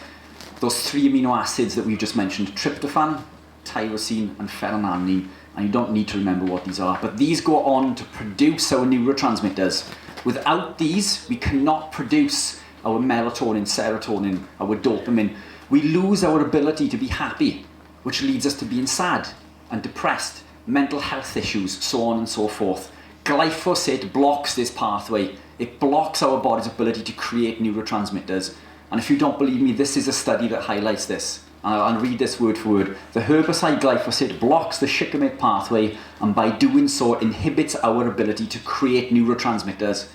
those 3 amino acids that we've just mentioned: tryptophan, tyrosine, and phenylalanine. And you don't need to remember what these are, but these go on to produce our neurotransmitters. Without these, we cannot produce our melatonin, serotonin, our dopamine. We lose our ability to be happy, which leads us to being sad and depressed, mental health issues, so on and so forth. Glyphosate blocks this pathway. It blocks our body's ability to create neurotransmitters. And if you don't believe me, this is a study that highlights this. I'll read this word for word. The herbicide glyphosate blocks the shikimate pathway, and by doing so inhibits our ability to create neurotransmitters.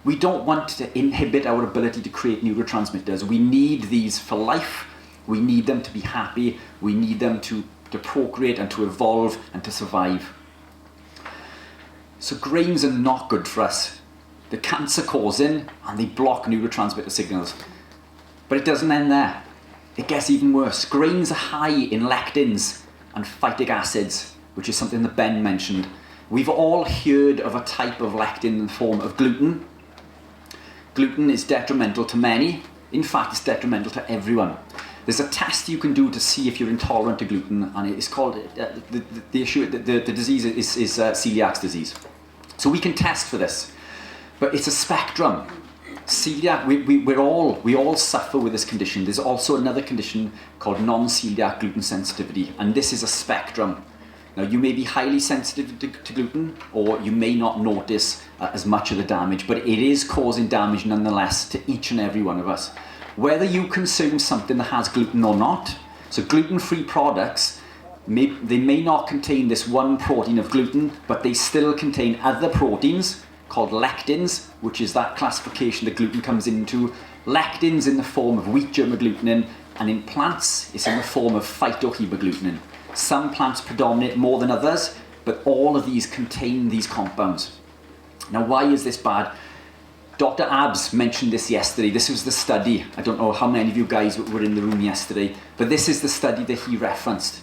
We don't want to inhibit our ability to create neurotransmitters. We need these for life. We need them to be happy. We need them to procreate and to evolve and to survive. So grains are not good for us. They're cancer causing and they block neurotransmitter signals. But it doesn't end there. It gets even worse. Grains are high in lectins and phytic acids, which is something that Ben mentioned. We've all heard of a type of lectin in the form of gluten. Gluten is detrimental to many. In fact, it's detrimental to everyone. There's a test you can do to see if you're intolerant to gluten, and it's called the disease is celiac disease. So we can test for this, but it's a spectrum. Celiac, we all suffer with this condition. There's also another condition called non-celiac gluten sensitivity, and this is a spectrum. Now, you may be highly sensitive to gluten, or you may not notice as much of the damage, but it is causing damage nonetheless to each and every one of us. Whether you consume something that has gluten or not, so gluten-free products, they may not contain this one protein of gluten, but they still contain other proteins called lectins, which is that classification that gluten comes into. Lectins in the form of wheat germ agglutinin, and in plants, it's in the form of phytohemagglutinin. Some plants predominate more than others, but all of these contain these compounds. Now, why is this bad? Dr. Abbs mentioned this yesterday. This was the study. I don't know how many of you guys were in the room yesterday, but this is the study that he referenced.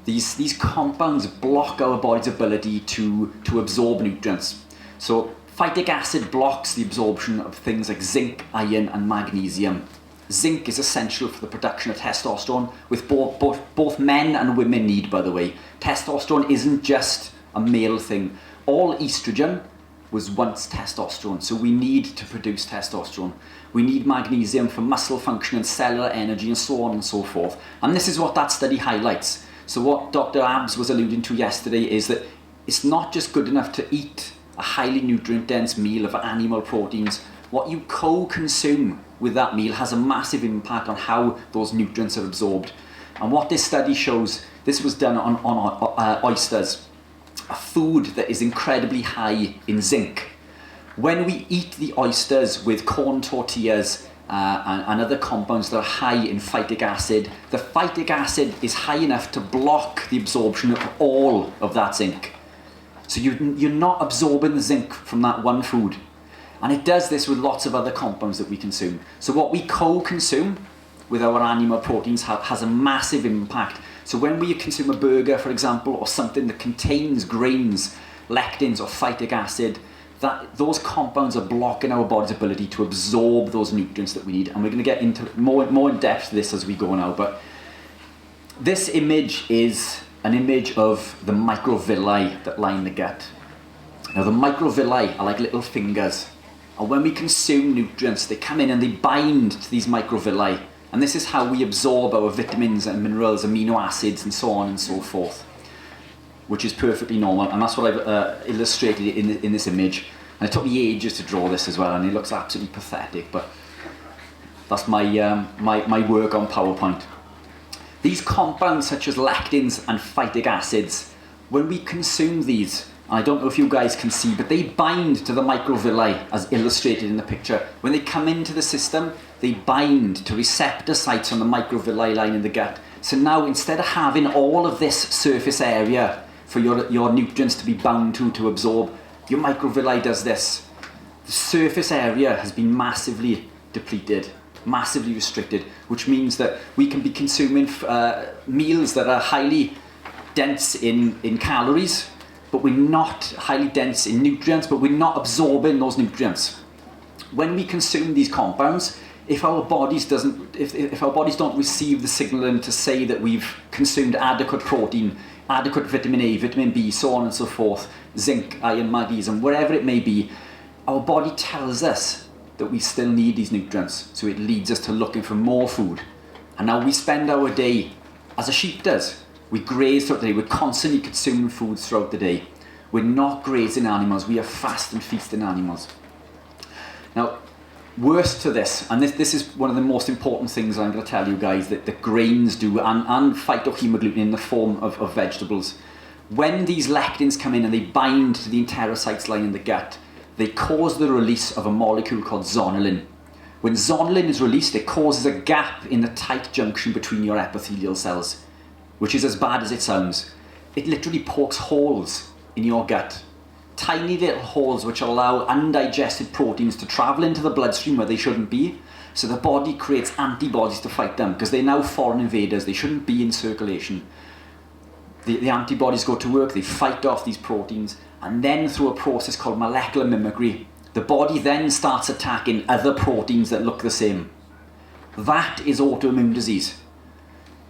These compounds block our body's ability to absorb nutrients. So phytic acid blocks the absorption of things like zinc, iron, and magnesium. Zinc is essential for the production of testosterone, which both men and women need, by the way. Testosterone isn't just a male thing. All estrogen was once testosterone, so we need to produce testosterone. We need magnesium for muscle function and cellular energy and so on and so forth. And this is what that study highlights. So what Dr. Abbs was alluding to yesterday is that it's not just good enough to eat a highly nutrient-dense meal of animal proteins. What you co-consume with that meal has a massive impact on how those nutrients are absorbed. And what this study shows, this was done on oysters, a food that is incredibly high in zinc. When we eat the oysters with corn tortillas and other compounds that are high in phytic acid, the phytic acid is high enough to block the absorption of all of that zinc. So you're not absorbing the zinc from that one food. And it does this with lots of other compounds that we consume. So what we co-consume with our animal proteins has a massive impact. So when we consume a burger, for example, or something that contains grains, lectins, or phytic acid, those compounds are blocking our body's ability to absorb those nutrients that we need. And we're going to get into more in depth this as we go now. But this image is an image of the microvilli that line the gut. Now the microvilli are like little fingers. And when we consume nutrients, they come in and they bind to these microvilli. And this is how we absorb our vitamins and minerals, amino acids, and so on and so forth, which is perfectly normal. And that's what I've illustrated in this image. And it took me ages to draw this as well, and it looks absolutely pathetic, but that's my work on PowerPoint. These compounds, such as lectins and phytic acids, when we consume these, I don't know if you guys can see, but they bind to the microvilli as illustrated in the picture. When they come into the system, they bind to receptor sites on the microvilli line in the gut. So now, instead of having all of this surface area for your nutrients to be bound to absorb, your microvilli does this. The surface area has been massively depleted, massively restricted, which means that we can be consuming meals that are highly dense in calories, but we're not highly dense in nutrients, but we're not absorbing those nutrients. When we consume these compounds, if our bodies don't receive the signaling to say that we've consumed adequate protein, adequate vitamin A, vitamin B, so on and so forth, zinc, iron, magnesium, whatever it may be, our body tells us that we still need these nutrients, so it leads us to looking for more food. And now we spend our day, as a sheep does, we graze throughout the day, we're constantly consuming foods throughout the day. We're not grazing animals, we are fast and feasting animals. Now, worse to this, and this is one of the most important things I'm going to tell you guys that grains do, and phytohemagglutinin in the form of vegetables. When these lectins come in and they bind to the enterocytes line in the gut, they cause the release of a molecule called zonulin. When zonulin is released, it causes a gap in the tight junction between your epithelial cells, which is as bad as it sounds. It literally pokes holes in your gut. Tiny little holes which allow undigested proteins to travel into the bloodstream where they shouldn't be. So the body creates antibodies to fight them because they're now foreign invaders. They shouldn't be in circulation. The antibodies go to work, they fight off these proteins, and then through a process called molecular mimicry, the body then starts attacking other proteins that look the same. That is autoimmune disease.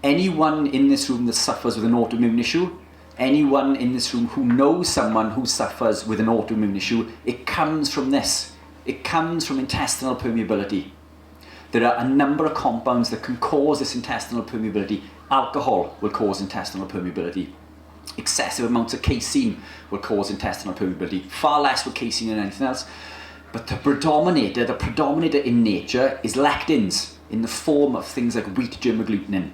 Anyone in this room that suffers with an autoimmune issue, anyone in this room who knows someone who suffers with an autoimmune issue, it comes from this. It comes from intestinal permeability. There are a number of compounds that can cause this intestinal permeability. Alcohol will cause intestinal permeability. Excessive amounts of casein will cause intestinal permeability. Far less with casein than anything else. But the predominator in nature is lectins in the form of things like wheat germ agglutinin.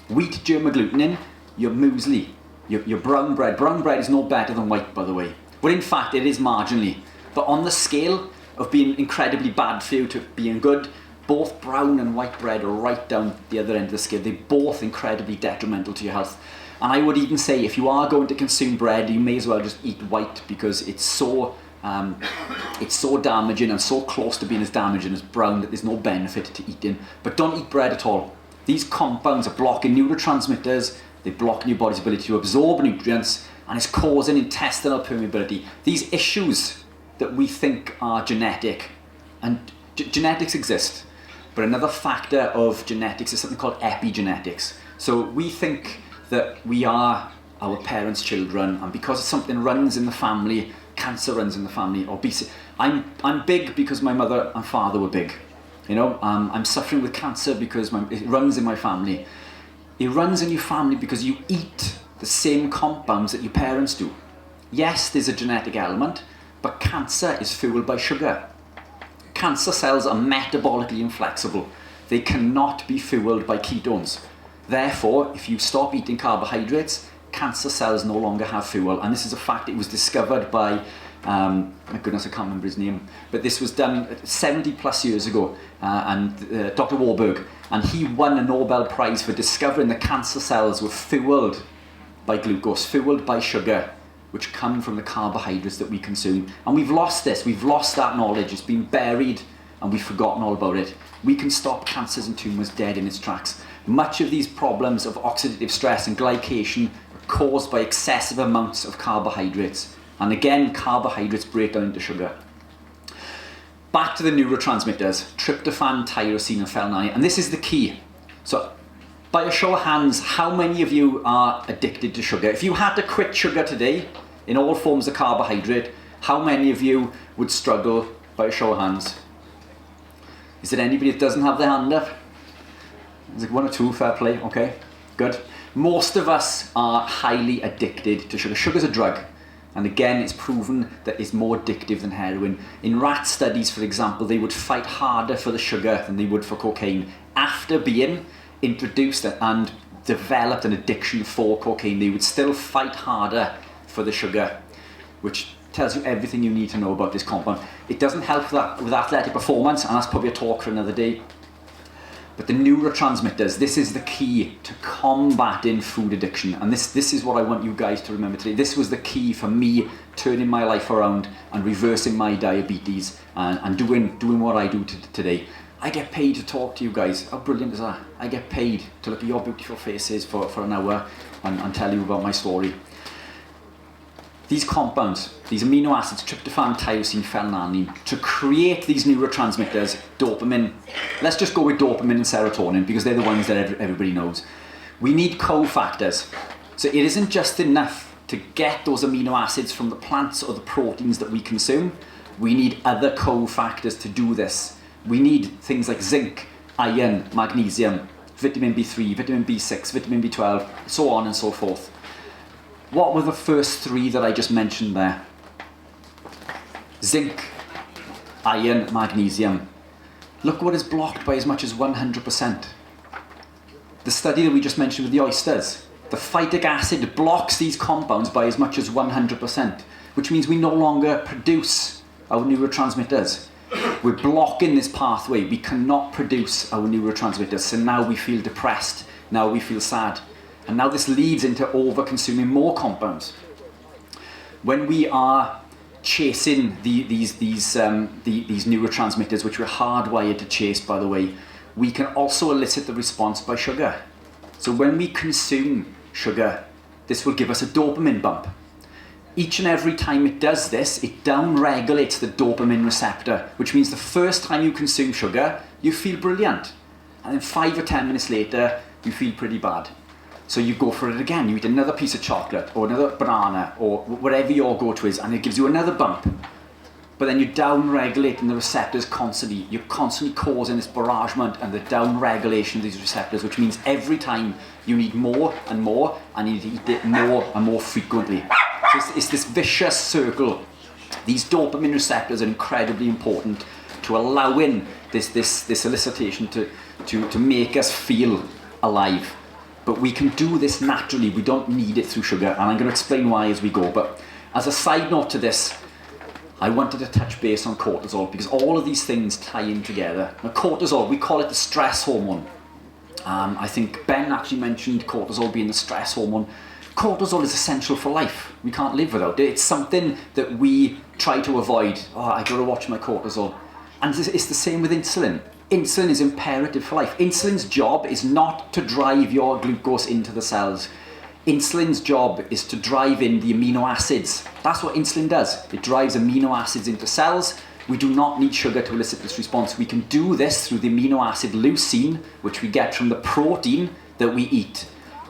Wheat germ agglutinin, your muesli, your brown bread. Brown bread is no better than white, by the way. Well, in fact, it is marginally. But on the scale of being incredibly bad for you to being good, both brown and white bread are right down the other end of the scale. They're both incredibly detrimental to your health. And I would even say, if you are going to consume bread, you may as well just eat white, because it's so damaging and so close to being as damaging as brown that there's no benefit to eating. But don't eat bread at all. These compounds are blocking neurotransmitters, they're blocking your body's ability to absorb nutrients, and it's causing intestinal permeability. These issues that we think are genetic, and genetics exist, but another factor of genetics is something called epigenetics. So we think that we are our parents' children, and because something runs in the family, cancer runs in the family, obesity. I'm big because my mother and father were big. You know, I'm suffering with cancer because it runs in my family. It runs in your family because you eat the same compounds that your parents do. Yes, there's a genetic element, but cancer is fueled by sugar. Cancer cells are metabolically inflexible. They cannot be fueled by ketones. Therefore, if you stop eating carbohydrates, cancer cells no longer have fuel. And this is a fact. It was discovered by, my goodness, I can't remember his name, but this was done 70 plus years ago, and Dr. Warburg, and he won a Nobel Prize for discovering that cancer cells were fueled by glucose, fueled by sugar, which come from the carbohydrates that we consume. And we've lost this, we've lost that knowledge. It's been buried and we've forgotten all about it. We can stop cancers and tumours dead in its tracks. Much of these problems of oxidative stress and glycation are caused by excessive amounts of carbohydrates. And again, carbohydrates break down into sugar. Back to the neurotransmitters, tryptophan, tyrosine and phenylalanine, and this is the key. So by a show of hands, how many of you are addicted to sugar? If you had to quit sugar today, in all forms of carbohydrate, how many of you would struggle by a show of hands? Is there anybody that doesn't have their hand up? Is it one or two? Fair play, okay, good. Most of us are highly addicted to sugar. Sugar's a drug. And again, it's proven that it's more addictive than heroin. In rat studies, for example, they would fight harder for the sugar than they would for cocaine. After being introduced and developed an addiction for cocaine, they would still fight harder for the sugar, which tells you everything you need to know about this compound. It doesn't help with athletic performance, and that's probably a talk for another day. But the neurotransmitters, this is the key to combating food addiction. And this is what I want you guys to remember today. This was the key for me turning my life around and reversing my diabetes and doing what I do today. I get paid to talk to you guys. How brilliant is that? I get paid to look at your beautiful faces for an hour and tell you about my story. These compounds, these amino acids, tryptophan, tyrosine, phenylalanine, to create these neurotransmitters, dopamine. Let's just go with dopamine and serotonin because they're the ones that everybody knows. We need cofactors. So it isn't just enough to get those amino acids from the plants or the proteins that we consume. We need other cofactors to do this. We need things like zinc, iron, magnesium, vitamin B3, vitamin B6, vitamin B12, so on and so forth. What were the first three that I just mentioned there? Zinc, iron, magnesium. Look what is blocked by as much as 100%. The study that we just mentioned with the oysters, the phytic acid blocks these compounds by as much as 100%, which means we no longer produce our neurotransmitters. We're blocking this pathway. We cannot produce our neurotransmitters. So now we feel depressed. Now we feel sad. And now this leads into over-consuming more compounds. When we are chasing these neurotransmitters, which we're hardwired to chase, by the way, we can also elicit the response by sugar. So when we consume sugar, this will give us a dopamine bump. Each and every time it does this, it down-regulates the dopamine receptor, which means the first time you consume sugar, you feel brilliant. And then 5 or 10 minutes later, you feel pretty bad. So you go for it again, you eat another piece of chocolate or another banana or whatever your go-to is, and it gives you another bump. But then you're down-regulating the receptors constantly. You're constantly causing this barragement and the down-regulation of these receptors, which means every time you need more and more, and you need to eat it more and more frequently. So it's this vicious circle. These dopamine receptors are incredibly important to allowing this elicitation to make us feel alive. But we can do this naturally. We don't need it through sugar, and I'm going to explain why as we go. But as a side note to this, I wanted to touch base on cortisol because all of these things tie in together. Now, cortisol, we call it the stress hormone. I think Ben actually mentioned cortisol being the stress hormone. Cortisol is essential for life. We can't live without it. It's something that we try to avoid. Oh, I got to watch my cortisol. And it's the same with insulin. Insulin is imperative for life. Insulin's job is not to drive your glucose into the cells. Insulin's job is to drive in the amino acids. That's what insulin does. It drives amino acids into cells. We do not need sugar to elicit this response. We can do this through the amino acid leucine, which we get from the protein that we eat.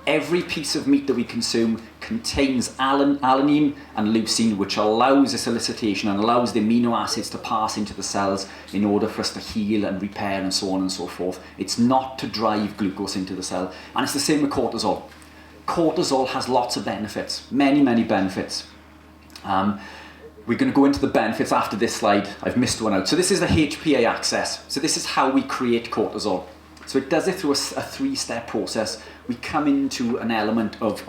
Every piece of meat that we consume contains alanine and leucine, which allows this elicitation and allows the amino acids to pass into the cells in order for us to heal and repair and so on and so forth. It's not to drive glucose into the cell. And it's the same with cortisol. Cortisol has lots of benefits, many, many benefits. We're going to go into the benefits after this slide. I've missed one out. So this is the HPA axis. So this is how we create cortisol. So it does it through a 3-step process. We come into an element of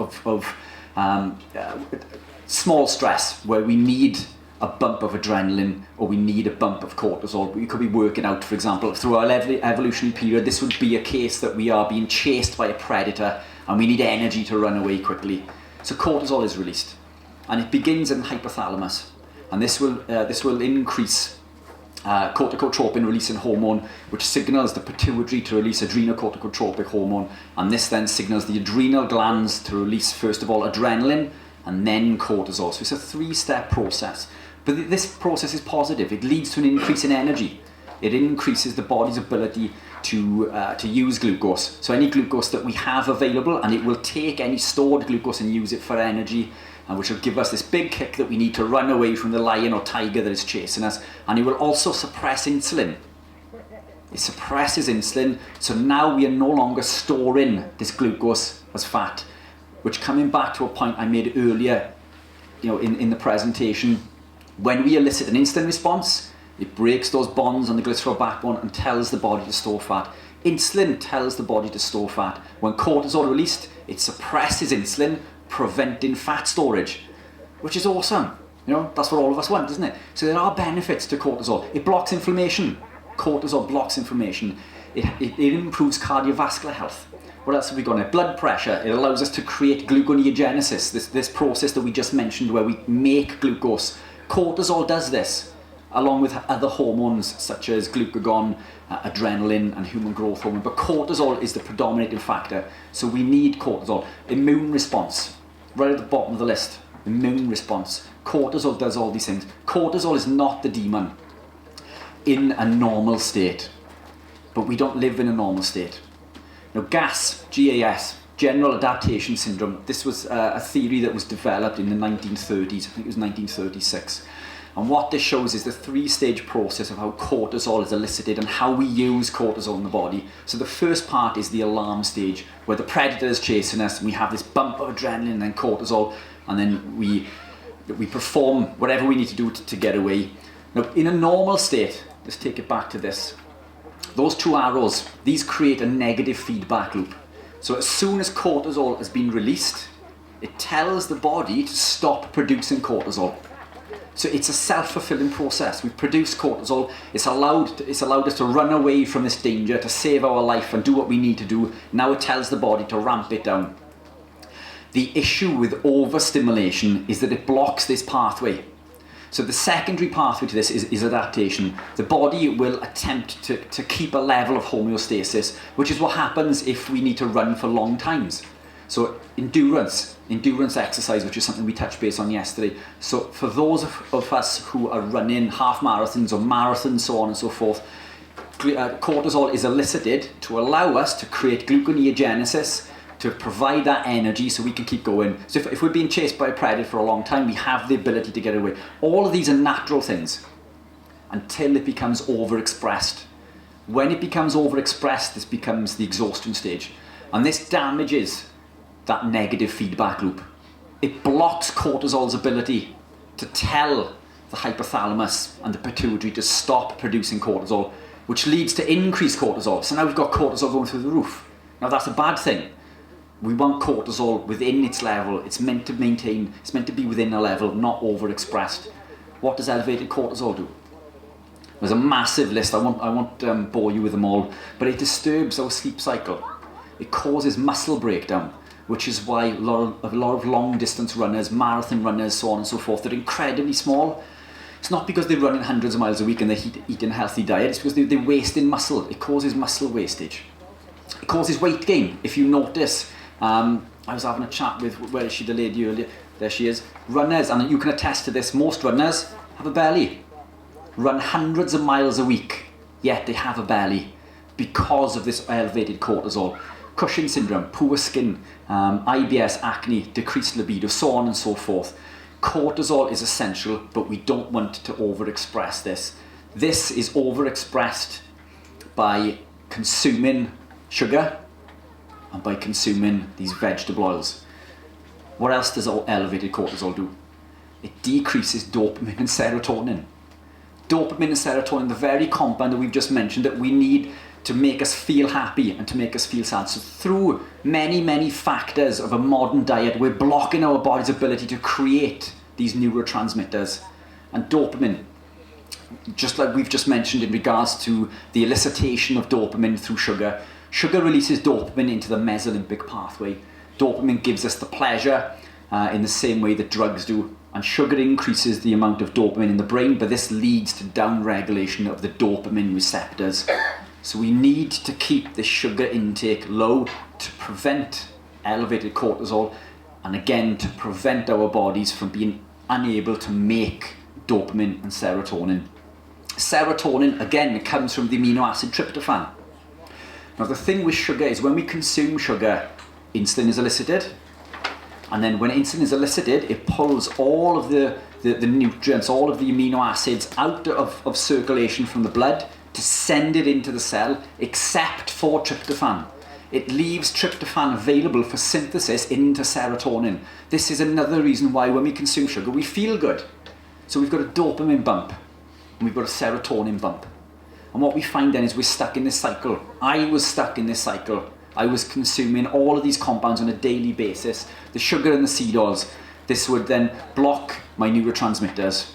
small stress where we need a bump of adrenaline or we need a bump of cortisol. We could be working out, for example, through our evolutionary period. This would be a case that we are being chased by a predator and we need energy to run away quickly. So cortisol is released and it begins in the hypothalamus, and this will increase corticotropin releasing hormone, which signals the pituitary to release adrenocorticotropic hormone, and this then signals the adrenal glands to release, first of all, adrenaline, and then cortisol. So it's a 3-step process. But this process is positive. It leads to an increase in energy. It increases the body's ability to use glucose. So any glucose that we have available, and it will take any stored glucose and use it for energy, which will give us this big kick that we need to run away from the lion or tiger that is chasing us. And it will also suppress insulin. It suppresses insulin, so now we are no longer storing this glucose as fat, which, coming back to a point I made earlier, in the presentation, when we elicit an insulin response, it breaks those bonds on the glycerol backbone and tells the body to store fat. Insulin tells the body to store fat. When cortisol released, it suppresses insulin, preventing fat storage, which is awesome. That's what all of us want, isn't it? So there are benefits to cortisol. It blocks inflammation. Cortisol blocks inflammation. It improves cardiovascular health. What else have we got now? Blood pressure. It allows us to create gluconeogenesis, this process that we just mentioned where we make glucose. Cortisol does this, along with other hormones such as glucagon, adrenaline and human growth hormone. But cortisol is the predominating factor, so we need cortisol. Immune response, right at the bottom of the list. Immune response. Cortisol does all these things. Cortisol is not the demon in a normal state, but we don't live in a normal state. Now, GAS, General Adaptation Syndrome, this was a theory that was developed in the 1930s, I think it was 1936. And what this shows is the 3-stage process of how cortisol is elicited and how we use cortisol in the body. So the first part is the alarm stage, where the predator is chasing us and we have this bump of adrenaline and then cortisol, and then we perform whatever we need to do to get away. Now, in a normal state, let's take it back to this. Those 2 arrows, these create a negative feedback loop. So as soon as cortisol has been released, it tells the body to stop producing cortisol. So it's a self-fulfilling process. We produce cortisol. It's allowed us to run away from this danger, to save our life and do what we need to do. Now it tells the body to ramp it down. The issue with overstimulation is that it blocks this pathway. So the secondary pathway to this is adaptation. The body will attempt to keep a level of homeostasis, which is what happens if we need to run for long times. So endurance exercise, which is something we touched base on yesterday. So for those of us who are running half marathons or marathons, so on and so forth, cortisol is elicited to allow us to create gluconeogenesis, to provide that energy so we can keep going. So if we're being chased by a predator for a long time, we have the ability to get away. All of these are natural things until it becomes overexpressed. When it becomes overexpressed, this becomes the exhaustion stage. And this damages that negative feedback loop. It blocks cortisol's ability to tell the hypothalamus and the pituitary to stop producing cortisol, which leads to increased cortisol. So now we've got cortisol going through the roof. Now that's a bad thing. We want cortisol within its level. It's meant to be within a level, not overexpressed. What does elevated cortisol do? There's a massive list. I won't bore you with them all, but it disturbs our sleep cycle. It causes muscle breakdown, which is why a lot of long distance runners, marathon runners, so on and so forth, they're incredibly small. It's not because they're running hundreds of miles a week and they're eating a healthy diet. It's because they're wasting muscle. It causes muscle wastage. It causes weight gain. If you notice, I was having a chat with, where is she, the lady earlier? There she is. Runners, and you can attest to this, most runners have a belly. Run hundreds of miles a week, yet they have a belly because of this elevated cortisol. Cushing syndrome, poor skin, IBS, acne, decreased libido, so on and so forth. Cortisol is essential, but we don't want to overexpress this. This is overexpressed by consuming sugar and by consuming these vegetable oils. What else does elevated cortisol do? It decreases dopamine and serotonin. Dopamine and serotonin, the very compound that we've just mentioned that we need to make us feel happy and to make us feel sad. So through many, many factors of a modern diet, we're blocking our body's ability to create these neurotransmitters. And dopamine, just like we've just mentioned in regards to the elicitation of dopamine through sugar, sugar releases dopamine into the mesolimbic pathway. Dopamine gives us the pleasure in the same way that drugs do. And sugar increases the amount of dopamine in the brain, but this leads to downregulation of the dopamine receptors. So we need to keep the sugar intake low to prevent elevated cortisol and again to prevent our bodies from being unable to make dopamine and serotonin. Serotonin, again, it comes from the amino acid tryptophan. Now the thing with sugar is when we consume sugar, insulin is elicited, and then when insulin is elicited, it pulls all of the nutrients, all of the amino acids out of circulation from the blood to send it into the cell, except for tryptophan. It leaves tryptophan available for synthesis into serotonin. This is another reason why when we consume sugar, we feel good. So we've got a dopamine bump, and we've got a serotonin bump. And what we find then is we're stuck in this cycle. I was stuck in this cycle. I was consuming all of these compounds on a daily basis. The sugar and the seed oils. This would then block my neurotransmitters.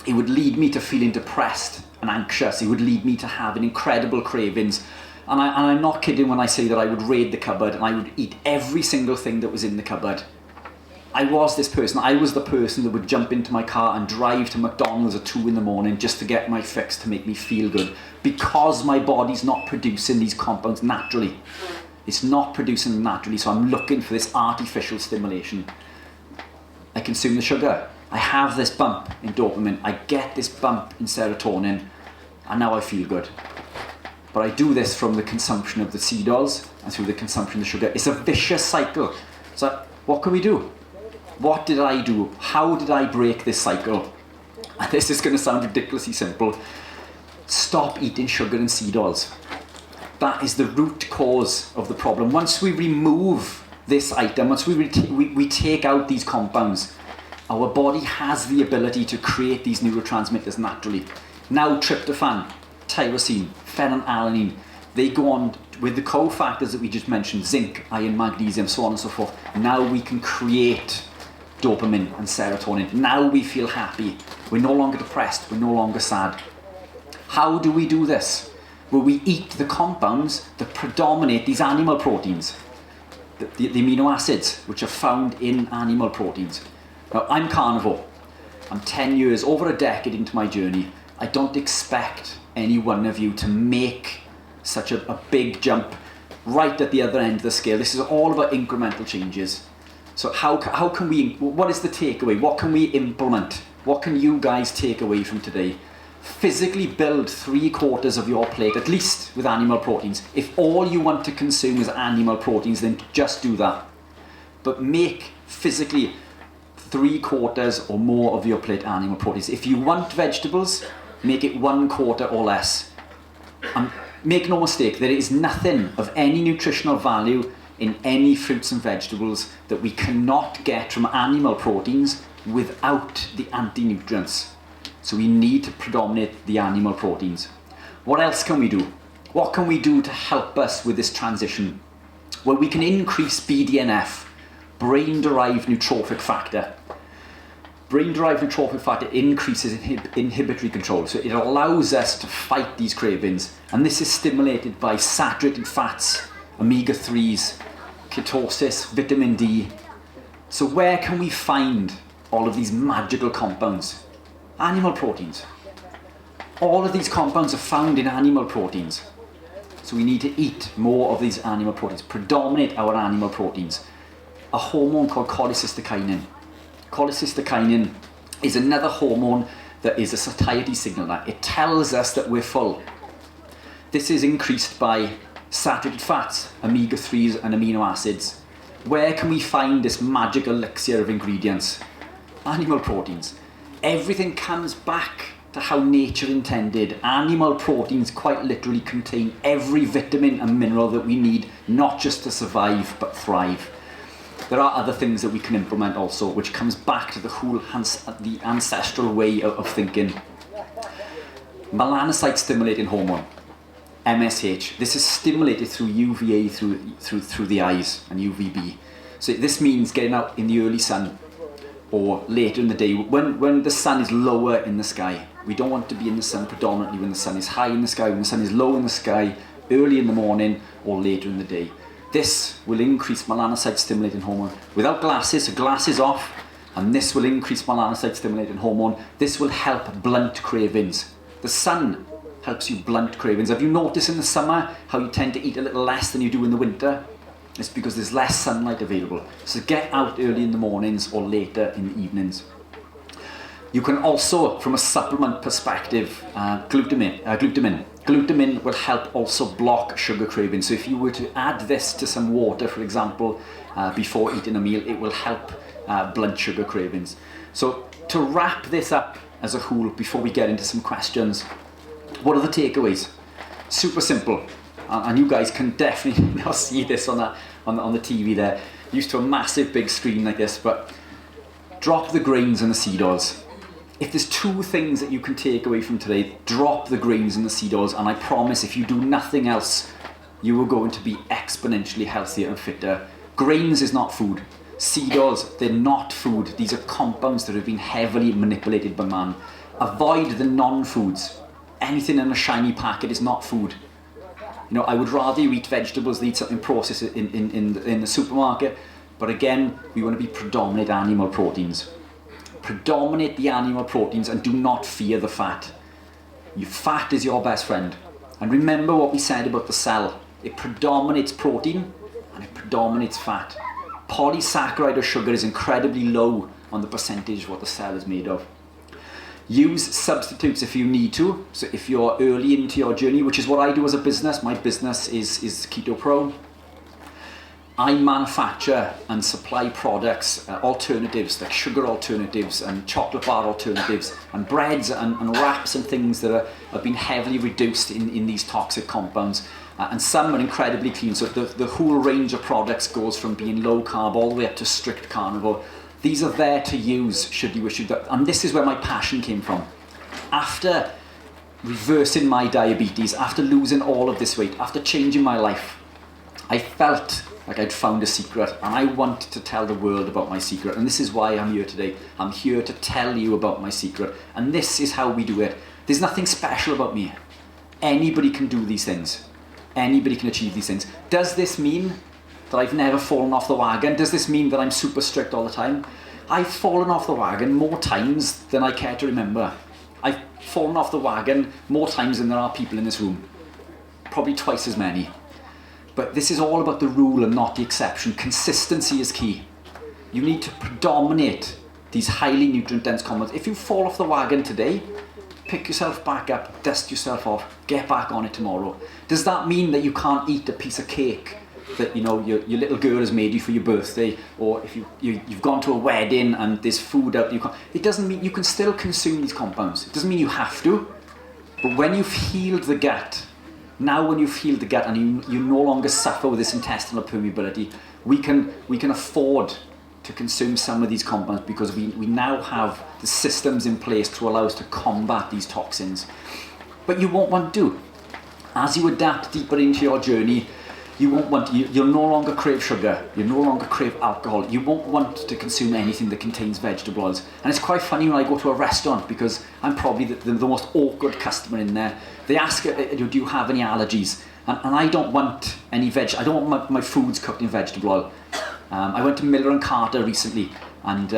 It would lead me to feeling depressed and anxious. It would lead me to having incredible cravings. And I'm not kidding when I say that I would raid the cupboard and I would eat every single thing that was in the cupboard. I was this person. I was the person that would jump into my car and drive to McDonald's at 2 in the morning just to get my fix to make me feel good, because my body's not producing these compounds naturally. It's not producing them naturally, so I'm looking for this artificial stimulation. I consume the sugar. I have this bump in dopamine. I get this bump in serotonin, and now I feel good. But I do this from the consumption of the seed oils and through the consumption of the sugar. It's a vicious cycle. So what can we do? What did I do? How did I break this cycle? And this is going to sound ridiculously simple. Stop eating sugar and seed oils. That is the root cause of the problem. Once we remove this item, once we take out these compounds, our body has the ability to create these neurotransmitters naturally. Now tryptophan, tyrosine, phenylalanine, they go on with the cofactors that we just mentioned, zinc, iron, magnesium, so on and so forth. Now we can create dopamine and serotonin. Now we feel happy. We're no longer depressed. We're no longer sad. How do we do this? Well, we eat the compounds that predominate these animal proteins, the amino acids, which are found in animal proteins. Now, I'm carnivore. I'm 10 years, over a decade into my journey. I don't expect any one of you to make such a big jump right at the other end of the scale. This is all about incremental changes. So how can we, what is the takeaway? What can we implement? What can you guys take away from today? Physically build 3/4 of your plate, at least with animal proteins. If all you want to consume is animal proteins, then just do that. But make physically 3/4 or more of your plate animal proteins. If you want vegetables, make it 1/4 or less. And make no mistake, there is nothing of any nutritional value in any fruits and vegetables that we cannot get from animal proteins without the anti-nutrients. So we need to predominate the animal proteins. What else can we do? What can we do to help us with this transition? Well, we can increase BDNF, brain-derived neurotrophic factor. Brain-derived neurotrophic factor increases inhibitory control, so it allows us to fight these cravings. And this is stimulated by saturated fats, omega-3s, ketosis, vitamin D. So where can we find all of these magical compounds? Animal proteins. All of these compounds are found in animal proteins. So we need to eat more of these animal proteins, predominate our animal proteins. A hormone called cholecystokinin. Cholecystokinin is another hormone that is a satiety signaler. It tells us that we're full. This is increased by saturated fats, omega-3s and amino acids. Where can we find this magic elixir of ingredients? Animal proteins. Everything comes back to how nature intended. Animal proteins quite literally contain every vitamin and mineral that we need, not just to survive, but thrive. There are other things that we can implement also, which comes back to the whole the ancestral way of thinking. Melanocyte stimulating hormone, MSH. This is stimulated through UVA through the eyes and UVB. So this means getting out in the early sun or later in the day when the sun is lower in the sky. We don't want to be in the sun predominantly when the sun is high in the sky. When the sun is low in the sky, early in the morning or later in the day. This will increase melanocyte stimulating hormone. Without glasses, so glasses off, and this will increase melanocyte stimulating hormone. This will help blunt cravings. The sun helps you blunt cravings. Have you noticed in the summer how you tend to eat a little less than you do in the winter? It's because there's less sunlight available. So get out early in the mornings or later in the evenings. You can also, from a supplement perspective, glutamine. Glutamine will help also block sugar cravings. So if you were to add this to some water, for example, before eating a meal, it will help blood sugar cravings. So to wrap this up as a whole, before we get into some questions, what are the takeaways? Super simple, and you guys can definitely now see this on the TV there. Used to a massive big screen like this, but drop the grains and the seed oils. If there's two things that you can take away from today, drop the grains and the seed oils, and I promise if you do nothing else, you are going to be exponentially healthier and fitter. Grains is not food. Seed oils, they're not food. These are compounds that have been heavily manipulated by man. Avoid the non-foods. Anything in a shiny packet is not food. You know, I would rather you eat vegetables than eat something processed in the supermarket. But again, we want to be predominant animal proteins. Predominate the animal proteins and do not fear the fat. Your fat is your best friend. And remember what we said about the cell. It predominates protein and it predominates fat. Polysaccharide or sugar is incredibly low on the percentage of what the cell is made of. Use substitutes if you need to. So if you're early into your journey, which is what I do as a business, my business is Keto Pro. I manufacture and supply products, alternatives like sugar alternatives and chocolate bar alternatives and breads and wraps and things that have been heavily reduced in these toxic compounds. And some are incredibly clean. So the whole range of products goes from being low carb all the way up to strict carnivore. These are there to use should you wish to. And this is where my passion came from. After reversing my diabetes, after losing all of this weight, after changing my life, I felt like I'd found a secret, and I want to tell the world about my secret. And this is why I'm here today. I'm here to tell you about my secret. And this is how we do it. There's nothing special about me. Anybody can do these things. Anybody can achieve these things. Does this mean that I've never fallen off the wagon? Does this mean that I'm super strict all the time? I've fallen off the wagon more times than I care to remember. I've fallen off the wagon more times than there are people in this room. Probably twice as many. But this is all about the rule and not the exception. Consistency is key. You need to predominate these highly nutrient-dense compounds. If you fall off the wagon today, pick yourself back up, dust yourself off, get back on it tomorrow. Does that mean that you can't eat a piece of cake that your little girl has made you for your birthday, or if you've gone to a wedding and there's food out, it doesn't mean you can still consume these compounds. It doesn't mean you have to, but when you've healed the gut, when you've healed the gut and you no longer suffer with this intestinal permeability, we can afford to consume some of these compounds because we now have the systems in place to allow us to combat these toxins. But you won't want to. As you adapt deeper into your journey, you'll no longer crave sugar, you'll no longer crave alcohol, you won't want to consume anything that contains vegetable oils. And it's quite funny when I go to a restaurant because I'm probably the most awkward customer in there. They ask, do you have any allergies? And I don't want any I don't want my foods cooked in vegetable oil. I went to Miller & Carter recently and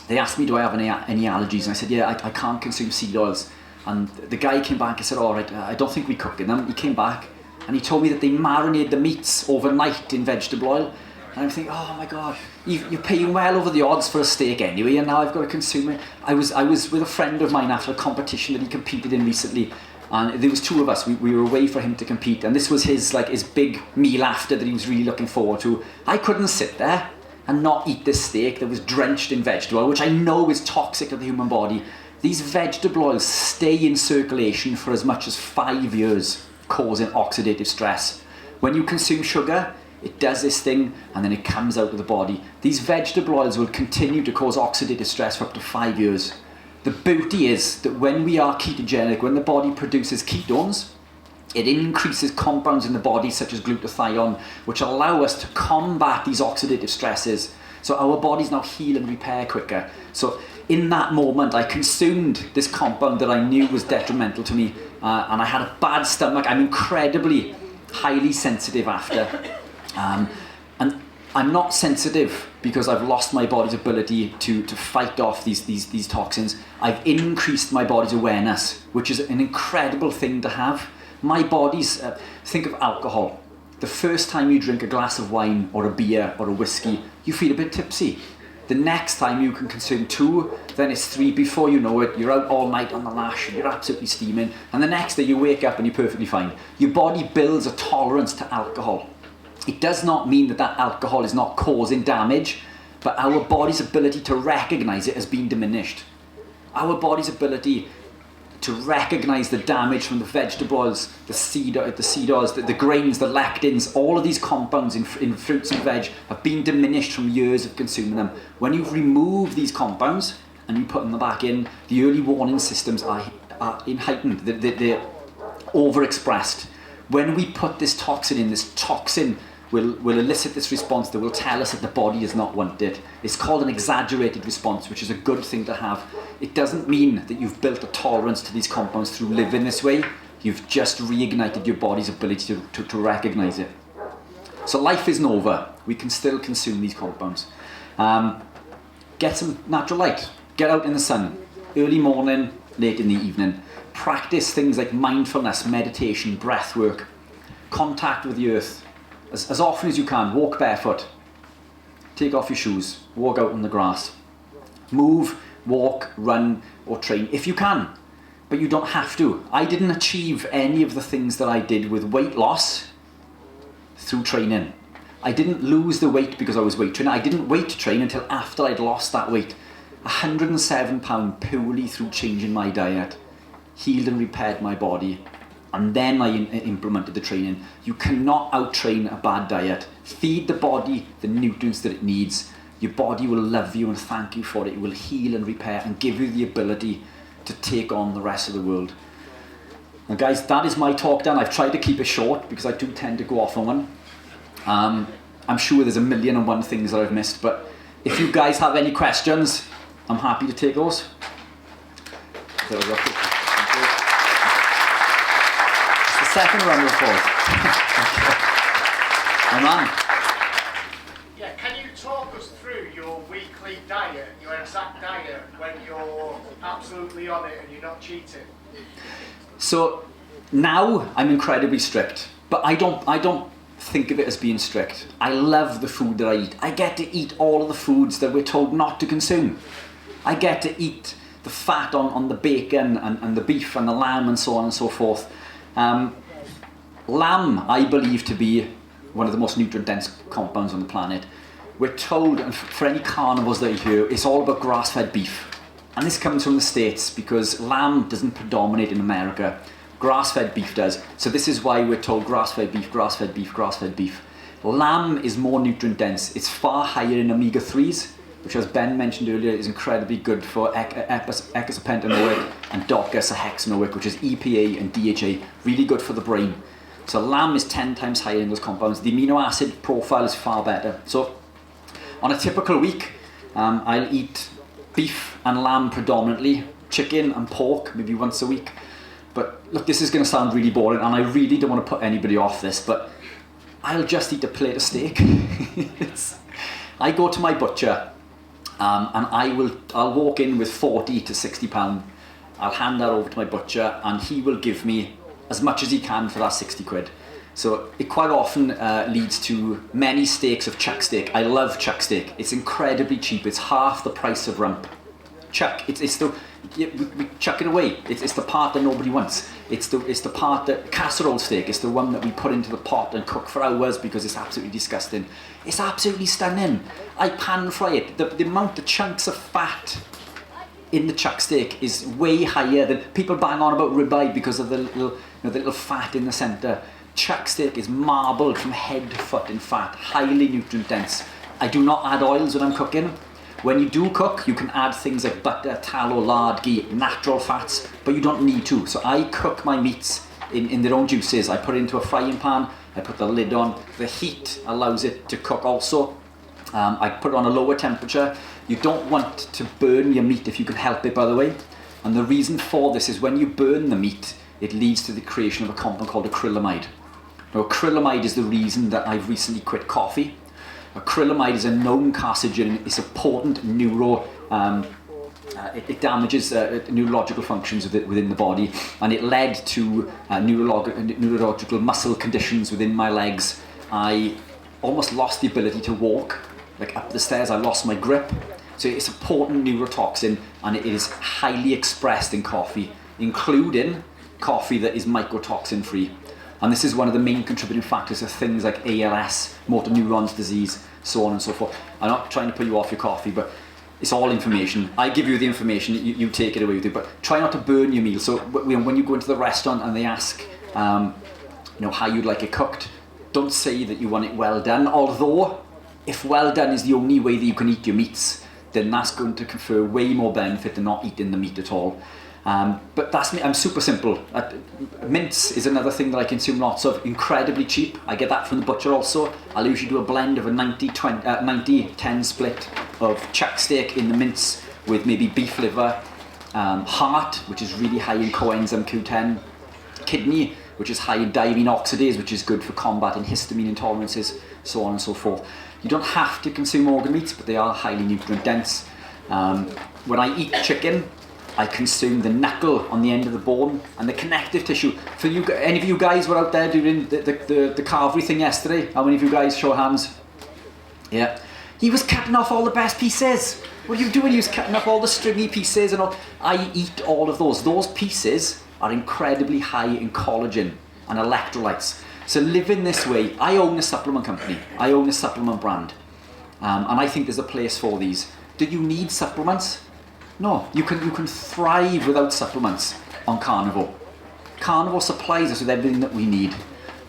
they asked me, do I have any allergies? And I said, yeah, I can't consume seed oils. And the guy came back and said, all right, I don't think we cook in them. He came back and he told me that they marinate the meats overnight in vegetable oil. And I'm thinking, oh my God, you're paying well over the odds for a steak anyway, and now I've got to consume it. I was with a friend of mine after a competition that he competed in recently, and there was two of us. We were away for him to compete, and this was his big meal after that he was really looking forward to. I couldn't sit there and not eat this steak that was drenched in vegetable oil, which I know is toxic to the human body. These vegetable oils stay in circulation for as much as 5 years, causing oxidative stress. When you consume sugar, it does this thing and then it comes out of the body. These vegetable oils will continue to cause oxidative stress for up to 5 years. The beauty is that when we are ketogenic, when the body produces ketones, it increases compounds in the body such as glutathione, which allow us to combat these oxidative stresses. So our bodies now heal and repair quicker. So in that moment, I consumed this compound that I knew was detrimental to me, and I had a bad stomach. I'm incredibly highly sensitive after. And I'm not sensitive because I've lost my body's ability to fight off these toxins. I've increased my body's awareness, which is an incredible thing to have. My body's, think of alcohol. The first time you drink a glass of wine or a beer or a whiskey, you feel a bit tipsy. The next time you can consume 2, then it's 3. Before you know it, you're out all night on the lash and you're absolutely steaming. And the next day you wake up and you're perfectly fine. Your body builds a tolerance to alcohol. It does not mean that that alcohol is not causing damage, but our body's ability to recognize it has been diminished. Our body's ability to recognize the damage from the vegetables, the seed oils, the grains, the lectins, all of these compounds in fruits and veg have been diminished from years of consuming them. When you remove these compounds and you put them back in, the early warning systems are heightened, they're overexpressed. When we put this toxin in, this toxin will elicit this response that will tell us that the body does not want it. It's called an exaggerated response, which is a good thing to have. It doesn't mean that you've built a tolerance to these compounds through living this way. You've just reignited your body's ability to recognize it. So life isn't over. We can still consume these compounds. Get some natural light. Get out in the sun. Early morning, late in the evening. Practice things like mindfulness, meditation, breath work. Contact with the earth. As often as you can, walk barefoot. Take off your shoes. Walk out on the grass. Move, walk, run, or train if you can. But you don't have to. I didn't achieve any of the things that I did with weight loss through training. I didn't lose the weight because I was weight training. I didn't weight train until after I'd lost that weight. 107 pounds purely through changing my diet. Healed and repaired my body. And then I implemented the training. You cannot out-train a bad diet. Feed the body the nutrients that it needs. Your body will love you and thank you for it. It will heal and repair and give you the ability to take on the rest of the world. Now guys, that is my talk done. I've tried to keep it short because I do tend to go off on one. I'm sure there's 1,000,001 things that I've missed, but if you guys have any questions, I'm happy to take those. Second round of applause. My man. Yeah, can you talk us through your weekly diet, your exact diet, when you're absolutely on it and you're not cheating? So now I'm incredibly strict, but I don't think of it as being strict. I love the food that I eat. I get to eat all of the foods that we're told not to consume. I get to eat the fat on the bacon and the beef and the lamb and so on and so forth. Lamb, I believe to be one of the most nutrient-dense compounds on the planet. We're told, and for any carnivores that you hear, it's all about grass-fed beef. And this comes from the States because lamb doesn't predominate in America. Grass-fed beef does. So this is why we're told grass-fed beef, grass-fed beef, grass-fed beef. Lamb is more nutrient-dense. It's far higher in omega-3s, which, as Ben mentioned earlier, is incredibly good for ecosapentaenoic and docosahexaenoic, which is EPA and DHA, really good for the brain. So lamb is 10 times higher in those compounds. The amino acid profile is far better. So on a typical week, I'll eat beef and lamb predominantly, chicken and pork maybe once a week. But look, this is going to sound really boring, and I really don't want to put anybody off this, but I'll just eat a plate of steak. I go to my butcher, and I'll walk in with 40 to 60 pound. I'll hand that over to my butcher, and he will give me as much as he can for that 60 quid. So it quite often leads to many steaks of chuck steak. I love chuck steak. It's incredibly cheap. It's half the price of rump. Chuck, we chuck it away. It's the part that nobody wants. It's the part that casserole steak. It's the one that we put into the pot and cook for hours because it's absolutely disgusting. It's absolutely stunning. I pan fry it. The amount, the chunks of fat in the chuck steak is way higher than people bang on about ribeye because of the little fat in the centre. Chuck steak is marbled from head to foot in fat, highly nutrient dense. I do not add oils when I'm cooking. When you do cook, you can add things like butter, tallow, lard, ghee, natural fats, but you don't need to. So I cook my meats in their own juices. I put it into a frying pan, I put the lid on. The heat allows it to cook also. I put it on a lower temperature. You don't want to burn your meat if you can help it, by the way. And the reason for this is when you burn the meat, it leads to the creation of a compound called acrylamide. Now, acrylamide is the reason that I've recently quit coffee. Acrylamide is a known carcinogen. It's a potent it damages neurological functions within the body, and it led to neurological muscle conditions within my legs. I almost lost the ability to walk. Like up the stairs, I lost my grip. So it's a potent neurotoxin, and it is highly expressed in coffee, including coffee that is mycotoxin free. And this is one of the main contributing factors of things like ALS, motor neurons disease, so on and so forth. I'm not trying to put you off your coffee, but it's all information. I give you the information, you take it away with you, but try not to burn your meal. So when you go into the restaurant and they ask how you'd like it cooked, don't say that you want it well done, although if well done is the only way that you can eat your meats, then that's going to confer way more benefit than not eating the meat at all. But that's me. I'm super simple. Mince is another thing that I consume lots of, incredibly cheap. I get that from the butcher also. I'll usually do a blend of a 90-10 split of chuck steak in the mince with maybe beef liver, heart, which is really high in coenzyme Q10, kidney, which is high in diamine oxidase, which is good for combating histamine intolerances, so on and so forth. You don't have to consume organ meats, but they are highly nutrient dense. When I eat chicken, I consume the knuckle on the end of the bone and the connective tissue. For you, any of you guys were out there doing the carvery thing yesterday? How many of you guys show hands? Yeah. He was cutting off all the best pieces. What are you doing? He was cutting off all the stringy pieces and all. I eat all of those. Those pieces are incredibly high in collagen and electrolytes. So living this way, I own a supplement company. I own a supplement brand. And I think there's a place for these. Do you need supplements? No, you can thrive without supplements on carnivore. Carnivore supplies us with everything that we need.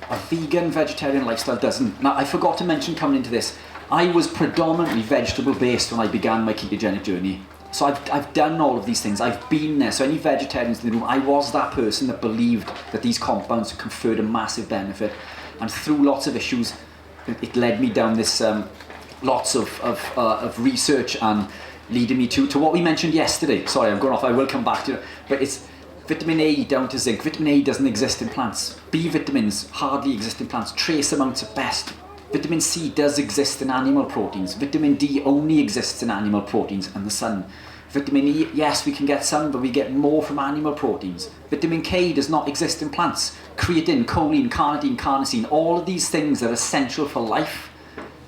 A vegan, vegetarian lifestyle doesn't. Now, I forgot to mention coming into this, I was predominantly vegetable based when I began my ketogenic journey. So I've done all of these things, I've been there. So any vegetarians in the room, I was that person that believed that these compounds conferred a massive benefit. And through lots of issues, it led me down this lots of research and leading me to what we mentioned yesterday. Sorry, I'm going off, I will come back to it. But it's vitamin A down to zinc. Vitamin A doesn't exist in plants. B vitamins hardly exist in plants, trace amounts at best. Vitamin C does exist in animal proteins. Vitamin D only exists in animal proteins and the sun. Vitamin E, yes, we can get some, but we get more from animal proteins. Vitamin K does not exist in plants. Creatine, choline, carnitine, carnosine, all of these things that are essential for life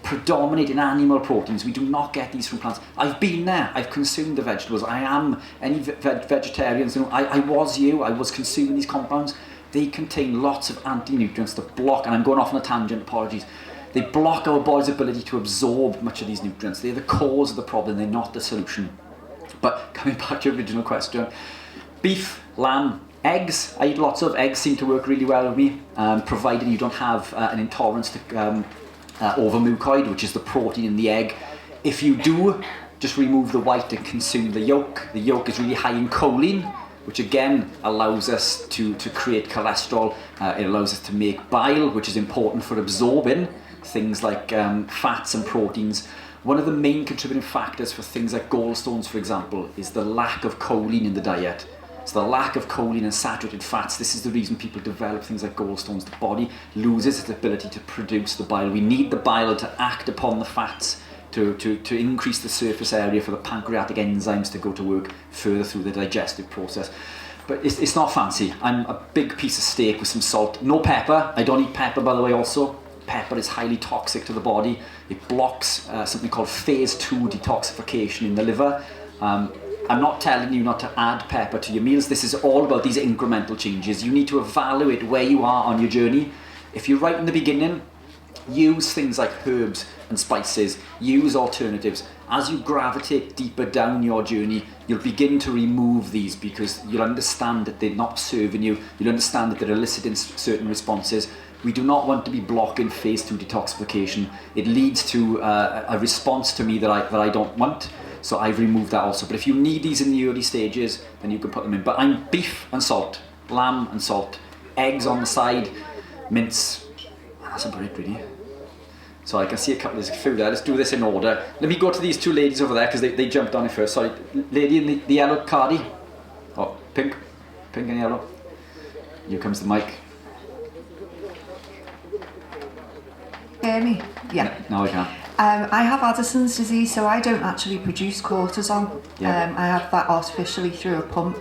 predominate in animal proteins. We do not get these from plants. I've been there. I've consumed the vegetables. I am any vegetarians. I was consuming these compounds. They contain lots of anti-nutrients that block, and I'm going off on a tangent, apologies. They block our body's ability to absorb much of these nutrients. They're the cause of the problem. They're not the solution. But coming back to your original question, beef, lamb, eggs. I eat lots of eggs. Seem to work really well with me, provided you don't have an intolerance to overmucoid, which is the protein in the egg. If you do, just remove the white and consume the yolk. The yolk is really high in choline, which again allows us to create cholesterol. It allows us to make bile, which is important for absorbing things like fats and proteins. One of the main contributing factors for things like gallstones, for example, is the lack of choline in the diet. So the lack of choline and saturated fats, this is the reason people develop things like gallstones. The body loses its ability to produce the bile. We need the bile to act upon the fats to increase the surface area for the pancreatic enzymes to go to work further through the digestive process. But it's not fancy. I'm a big piece of steak with some salt. No pepper. I don't eat pepper, by the way, also. Pepper is highly toxic to the body. It blocks something called phase 2 detoxification in the liver. I'm not telling you not to add pepper to your meals. This is all about these incremental changes. You need to evaluate where you are on your journey. If you're right in the beginning, use things like herbs and spices. Use alternatives. As you gravitate deeper down your journey, you'll begin to remove these because you'll understand that they're not serving you. You'll understand that they're eliciting certain responses. We do not want to be blocking phase 2 detoxification. It leads to a response to me that I don't want. So I've removed that also. But if you need these in the early stages, then you can put them in. But I'm beef and salt, lamb and salt, eggs on the side, mince. That's about it really. So I can see a couple, there's a few there. Let's do this in order. Let me go to these two ladies over there because they jumped on it first. Sorry, lady in the yellow cardi. Oh, pink and yellow. Here comes the mic. Hear me? Yeah. No, I can't. I have Addison's disease, so I don't actually produce cortisol. Yeah. I have that artificially through a pump.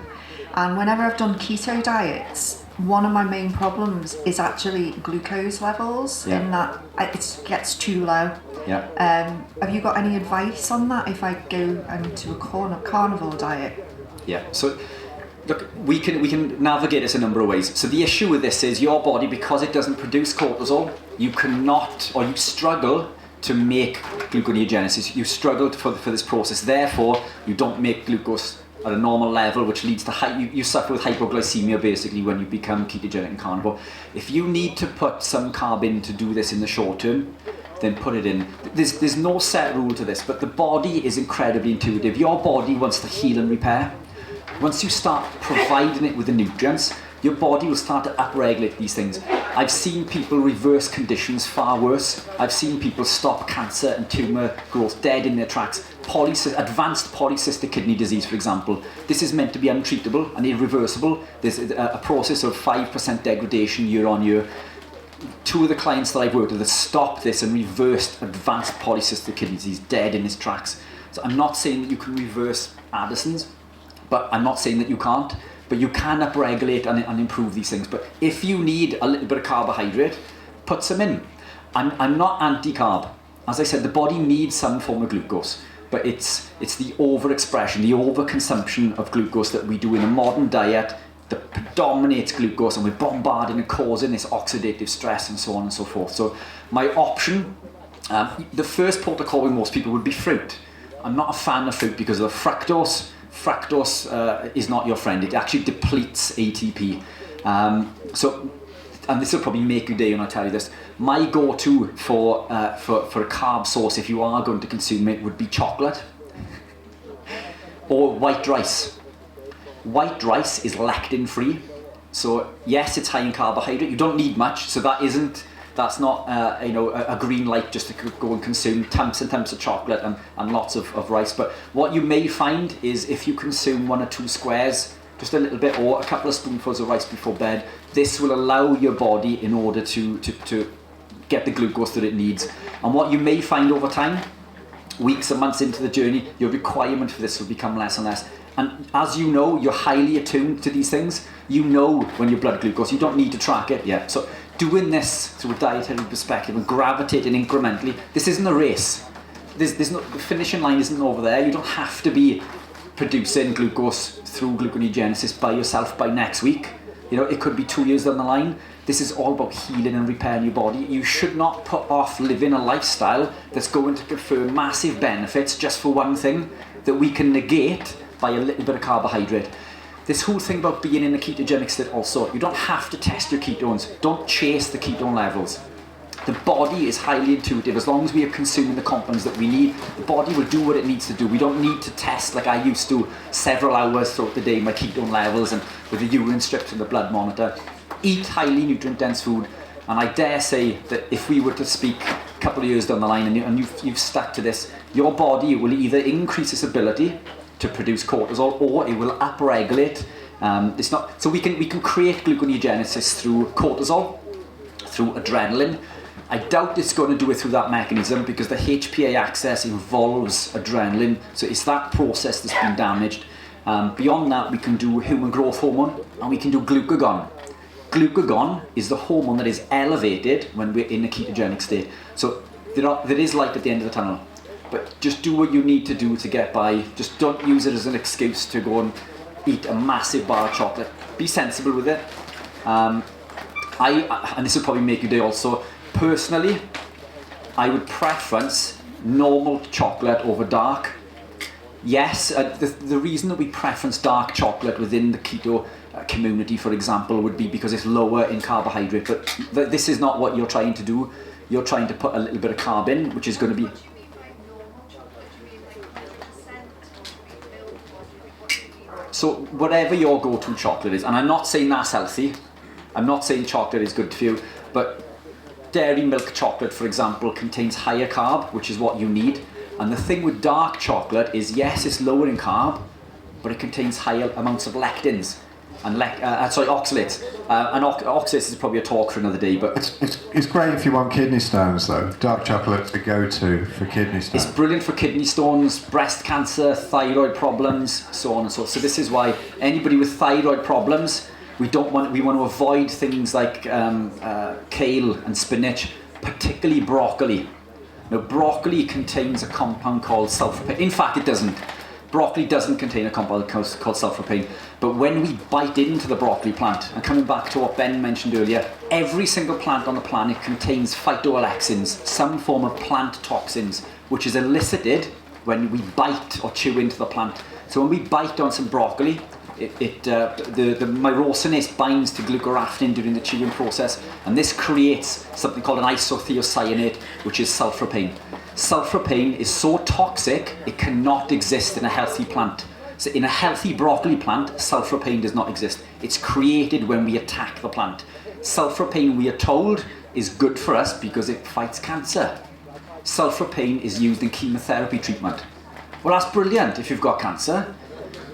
And whenever I've done keto diets, one of my main problems is actually glucose levels, Yeah. in that it gets too low. Yeah. Have you got any advice on that if I go into a carnivore diet? Yeah. So, look, we can navigate this a number of ways. So the issue with this is your body, because it doesn't produce cortisol, you cannot, or you struggle to make gluconeogenesis. You struggle for this process. Therefore, you don't make glucose at a normal level, which leads to you suffer with hypoglycemia basically when you become ketogenic and carnivore. If you need to put some carb in to do this in the short term, then put it in. There's no set rule to this, but the body is incredibly intuitive. Your body wants to heal and repair. Once you start providing it with the nutrients, your body will start to upregulate these things. I've seen people reverse conditions far worse. I've seen people stop cancer and tumour growth dead in their tracks. Advanced polycystic kidney disease, for example. This is meant to be untreatable and irreversible. There's a process of 5% degradation year on year. Two of the clients that I've worked with have stopped this and reversed advanced polycystic kidney disease dead in its tracks. So I'm not saying that you can reverse Addison's, but I'm not saying that you can't. But you can upregulate and improve these things. But if you need a little bit of carbohydrate, put some in. I'm not anti-carb. As I said, the body needs some form of glucose. But it's the overexpression, the overconsumption of glucose that we do in a modern diet that predominates glucose, and we're bombarding and causing this oxidative stress and so on and so forth. So my option, the first protocol with most people would be fruit. I'm not a fan of fruit because of the fructose. Fructose is not your friend. It actually depletes ATP. And this will probably make your day when I tell you this. My go-to for a carb source, if you are going to consume it, would be chocolate or white rice. White rice is lectin-free, so yes, it's high in carbohydrate. You don't need much, so that's not a green light just to go and consume tons and tons of chocolate and lots of rice. But what you may find is if you consume 1 or 2 squares, just a little bit, or a couple of spoonfuls of rice before bed, this will allow your body in order to get the glucose that it needs. And what you may find over time, weeks and months into the journey, your requirement for this will become less and less. And as you know, you're highly attuned to these things. You know when your blood glucose, you don't need to track it yet. So doing this through a dietary perspective and gravitating incrementally, this isn't a race. There's no, the finishing line isn't over there. You don't have to be producing glucose through gluconeogenesis by yourself by next week. It could be 2 years down the line. This is all about healing and repairing your body. You should not put off living a lifestyle that's going to confer massive benefits just for one thing that we can negate by a little bit of carbohydrate. This whole thing about being in a ketogenic state also, you don't have to test your ketones. Don't chase the ketone levels. The body is highly intuitive. As long as we are consuming the compounds that we need, the body will do what it needs to do. We don't need to test like I used to several hours throughout the day, my ketone levels and with the urine strips and the blood monitor. Eat highly nutrient dense food, and I dare say that if we were to speak a couple of years down the line and you've stuck to this, your body will either increase its ability to produce cortisol or it will upregulate. So we can create gluconeogenesis through cortisol, through adrenaline. I doubt it's going to do it through that mechanism because the HPA axis involves adrenaline, so it's that process that's been damaged. Beyond that, we can do human growth hormone and we can do glucagon. Glucagon is the hormone that is elevated when we're in a ketogenic state. So there is light at the end of the tunnel, but just do what you need to do to get by. Just don't use it as an excuse to go and eat a massive bar of chocolate. Be sensible with it. And this will probably make your day also. Personally, I would preference normal chocolate over dark. Yes, the reason that we preference dark chocolate within the keto community, for example, would be because it's lower in carbohydrate, but this is not what you're trying to do. You're trying to put a little bit of carb in, which is going to be... So whatever your go-to chocolate is, and I'm not saying that's healthy, I'm not saying chocolate is good for you, but dairy milk chocolate, for example, contains higher carb, which is what you need. And the thing with dark chocolate is, yes, it's lower in carb, but it contains higher amounts of lectins and oxalates. And oxalates is probably a talk for another day, but it's great if you want kidney stones, though. Dark chocolate's a go-to for kidney stones. It's brilliant for kidney stones, breast cancer, thyroid problems, so on and so on. So this is why anybody with thyroid problems, We want to avoid things like kale and spinach, particularly broccoli. Now, broccoli contains a compound called sulforaphane. In fact, it doesn't. Broccoli doesn't contain a compound called sulforaphane. But when we bite into the broccoli plant, and coming back to what Ben mentioned earlier, every single plant on the planet contains phytoalexins, some form of plant toxins, which is elicited when we bite or chew into the plant. So when we bite on some broccoli, the myrosinase binds to glucoraphanin during the chewing process, and this creates something called an isothiocyanate, which is sulforaphane. Sulforaphane is so toxic it cannot exist in a healthy plant. So in a healthy broccoli plant, sulforaphane does not exist. It's created when we attack the plant. Sulforaphane, we are told, is good for us because it fights cancer. Sulforaphane is used in chemotherapy treatment. Well, that's brilliant if you've got cancer.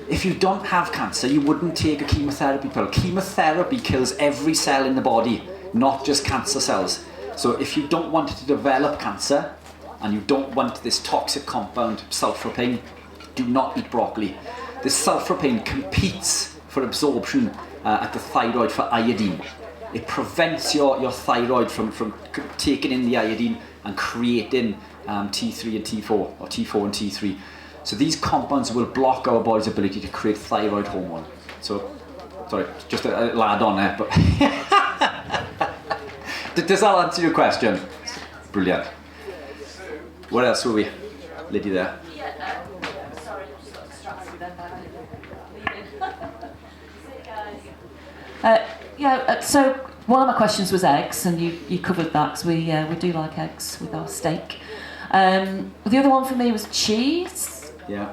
If you don't have cancer, you wouldn't take a chemotherapy pill. Chemotherapy kills every cell in the body, not just cancer cells. So if you don't want to develop cancer, and you don't want this toxic compound, sulforaphane, do not eat broccoli. This sulforaphane competes for absorption at the thyroid for iodine. It prevents your thyroid from taking in the iodine and creating T3 and T4, or T4 and T3. So these compounds will block our body's ability to create thyroid hormone. So, sorry, just a little add on there, but does that answer your question? Brilliant. What else were we? Lady there. Yeah, sorry, I'm just got distracted then by so one of my questions was eggs, and you covered that, because we do like eggs with our steak. The other one for me was cheese. Yeah.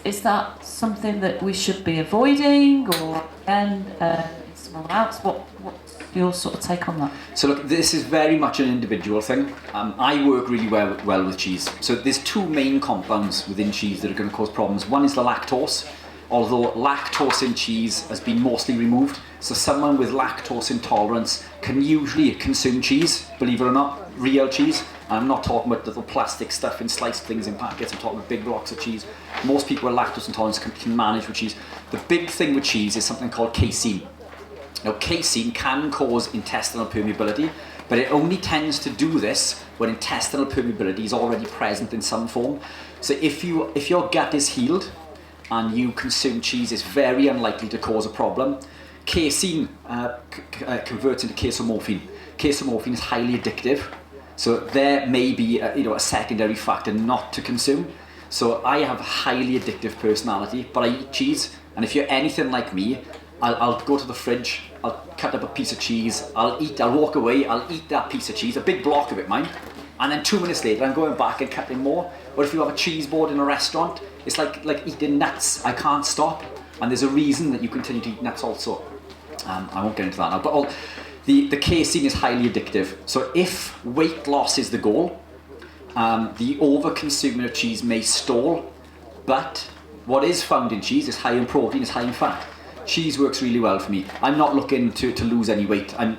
Is that something that we should be avoiding, or again, in small amounts? What's your sort of take on that? So look, this is very much an individual thing. I work really well with cheese. So there's two main compounds within cheese that are going to cause problems. One is the lactose, although lactose in cheese has been mostly removed. So someone with lactose intolerance can usually consume cheese, believe it or not, real cheese. I'm not talking about little plastic stuff in sliced things in packets, I'm talking about big blocks of cheese. Most people with lactose intolerance can manage with cheese. The big thing with cheese is something called casein. Now, casein can cause intestinal permeability, but it only tends to do this when intestinal permeability is already present in some form. So if your gut is healed and you consume cheese, it's very unlikely to cause a problem. Casein converts into casomorphine. Casomorphine is highly addictive, so there may be a secondary factor not to consume. So I have a highly addictive personality, but I eat cheese, and if you're anything like me, I'll go to the fridge, I'll cut up a piece of cheese, I'll walk away, I'll eat that piece of cheese, a big block of it, mind, and then 2 minutes later I'm going back and cutting more. Or if you have a cheese board in a restaurant, it's like eating nuts. I can't stop, and there's a reason that you continue to eat nuts also. I won't get into that now, but the casein is highly addictive. So if weight loss is the goal, the over-consuming of cheese may stall, but what is found in cheese is high in protein, is high in fat. Cheese works really well for me. I'm not looking to lose any weight. I'm